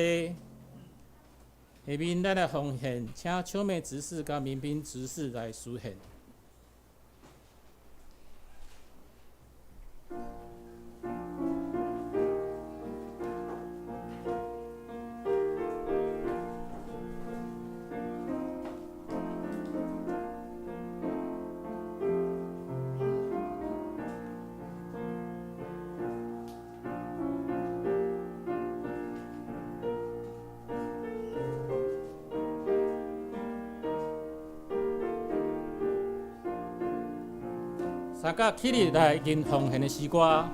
下面咱来奉献，请秋美执事甲民兵执事来书献。三甲起立来吟奉献的诗歌。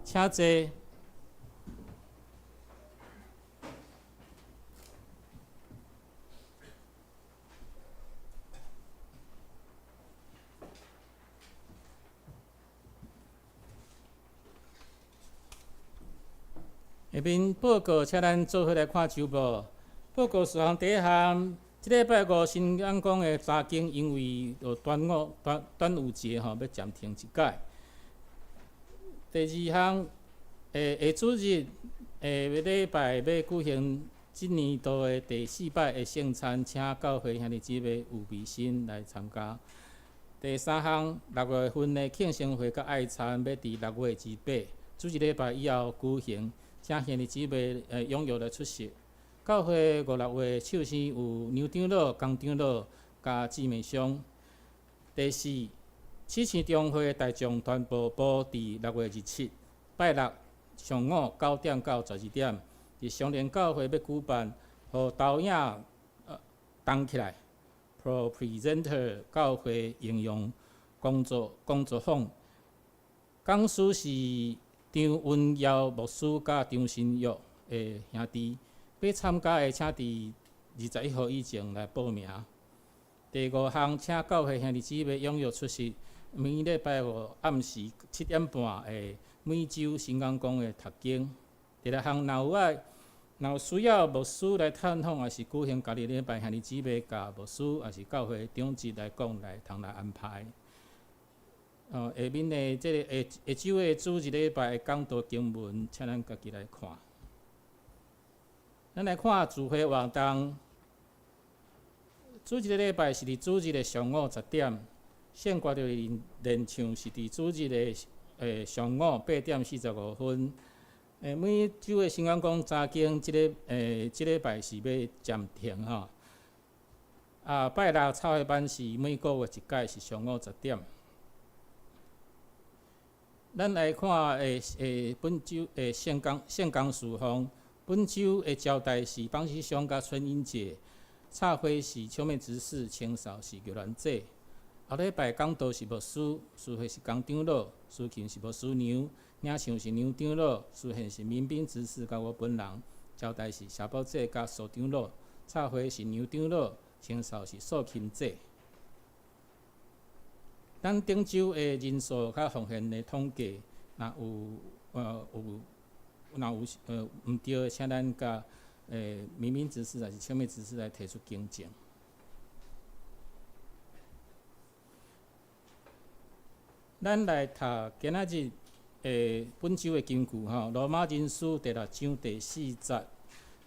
请坐。下面报告，请咱做伙来看周报。报告事项第一项，即礼拜五新阳宫的查经，因为端午节要暂停一届。第二项，下主日礼拜要举行今年度的第4摆的圣餐，请教会兄弟姊妹有微信来参加。第三项，6月份的庆生会甲爱餐要伫6月28，主日礼拜以后举行，请兄弟姊妹踊跃来出席。教会5、6月唱诗有牛长老、江长老甲姊妹兄。第四，市市中会大众传播部伫6月27，拜六上午9点到12点，伫双连教会要举办，互导演动起来 ，Pro Presenter 教会应用工作坊，讲师是张文耀牧师甲张新玉的兄弟。要参加的，请伫21号以前来报名。第五项，请教会兄弟姊妹踊跃出席每礼拜五暗时7点半的每周新阳宫的读经。第六项，若有需要牧师来探访，也是举行家己礼拜，兄弟姊妹甲牧师，也是教会长职来讲来通来安排。下面的这个下周的主日礼拜的讲道经文，请咱家己来看。咱来看聚会活动。主日礼拜是伫主日的上午10点，圣歌的练唱是伫主日的上午8点45分。每周的新阳宫查经，即礼拜是要暂停吼。拜六操的班是每个月一届，是上午10点。咱来看本周圣工事项。本周的招待是方世雄甲春英姐，插花是秋美执事，清扫是玉兰姐。后礼拜讲道是牧师，书会是江长老，司琴是牧师娘，领唱是牛长老，书献是民兵执事甲我本人，招待是社保姐甲苏长老，插花是牛长老，清扫是素琴姐。咱顶周的人数甲奉献的统计，若有毋对，请咱甲民兵执事还是秋美执事来提出更正。咱来读今仔日本周的经句吼，罗马人书第6章第4节，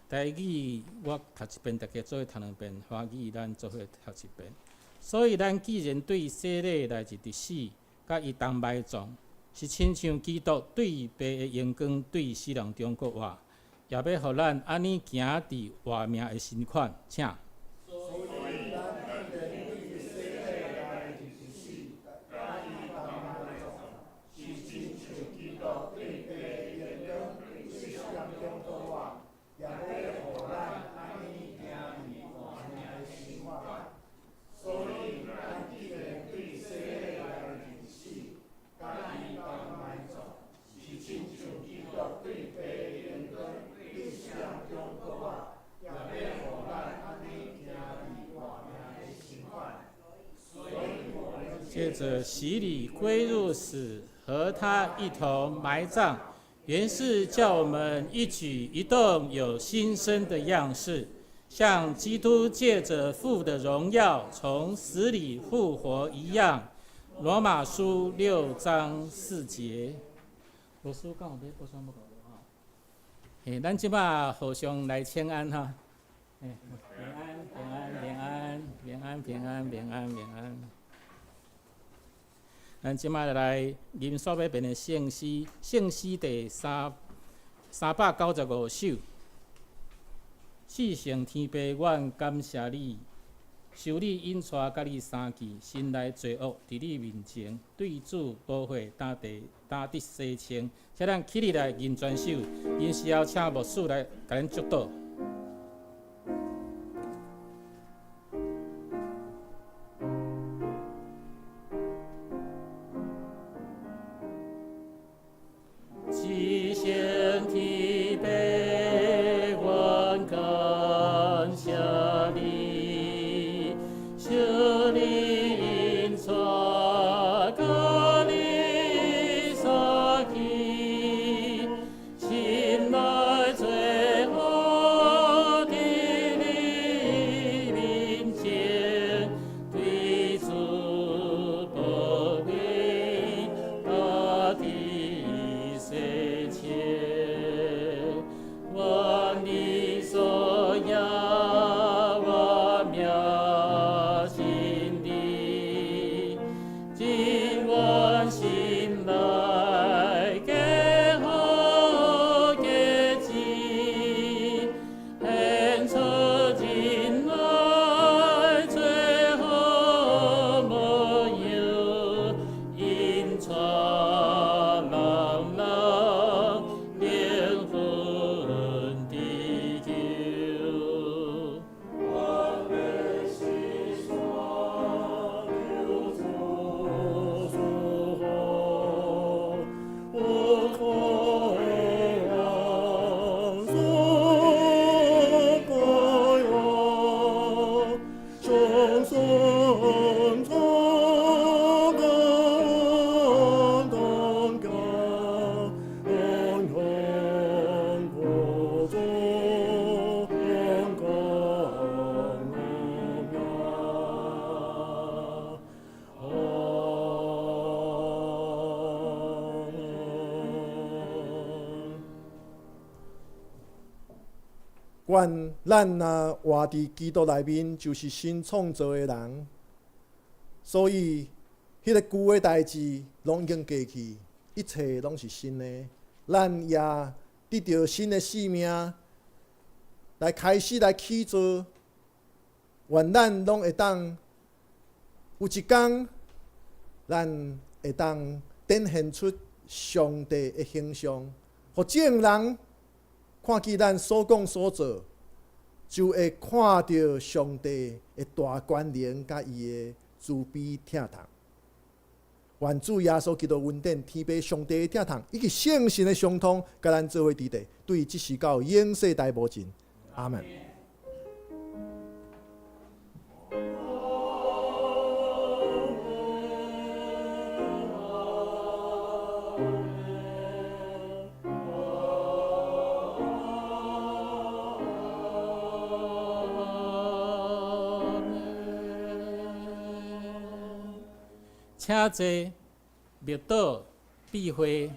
台语我读一遍，大家做伙读2遍，华语咱做伙读一遍。所以咱既然对洗礼来自伫死，甲伊同埋葬。是亲像基督对白的阳光对死人中国活，也要互咱安尼行伫活命的新款，请。接着洗礼归入死，和他一同埋葬，原是叫我们一举一动有新生的样式，像基督借着父的荣耀从死里复活一样。罗马书6章4节。老师讲有要补充无？咱即马互相来请安哈。平安，平安，平安，平安，平安，平安，平安。咱即马来吟所要编的圣诗，圣诗第395首。至圣天父，阮感谢你，受你引带，甲你相见，心内罪恶伫你面前，对主保会打得洗清。请咱起立来吟全首，因时后请牧师来甲咱祝祷。至圣天父，阮感谢你，受你引带，甲你相见，心内罪恶伫你面前，对主保庇，打得洗清。愿你所要，我命心里，尽阮心内结好结晶，献出心内最好模样，引带人灵魂地球。我的心所留作所好，我可望所可望，众生从高东高，永永不终，永共荣耀。咱若活伫基督内面，就是新创造的人。所以，迄个旧的代志拢已经过去，一切拢是新的。咱也得到新的生命，来开始来起做。愿咱拢会当有一天，咱会当展现出上帝的形象，互众人看见咱所讲所做，就会看到上帝的大权能甲伊的慈悲疼痛。愿主耶稣基督恩典、天父上帝的疼痛，以及圣神的相通，甲咱做伙伫地，对即时到永世代无尽。阿门。请坐，默祷，闭会。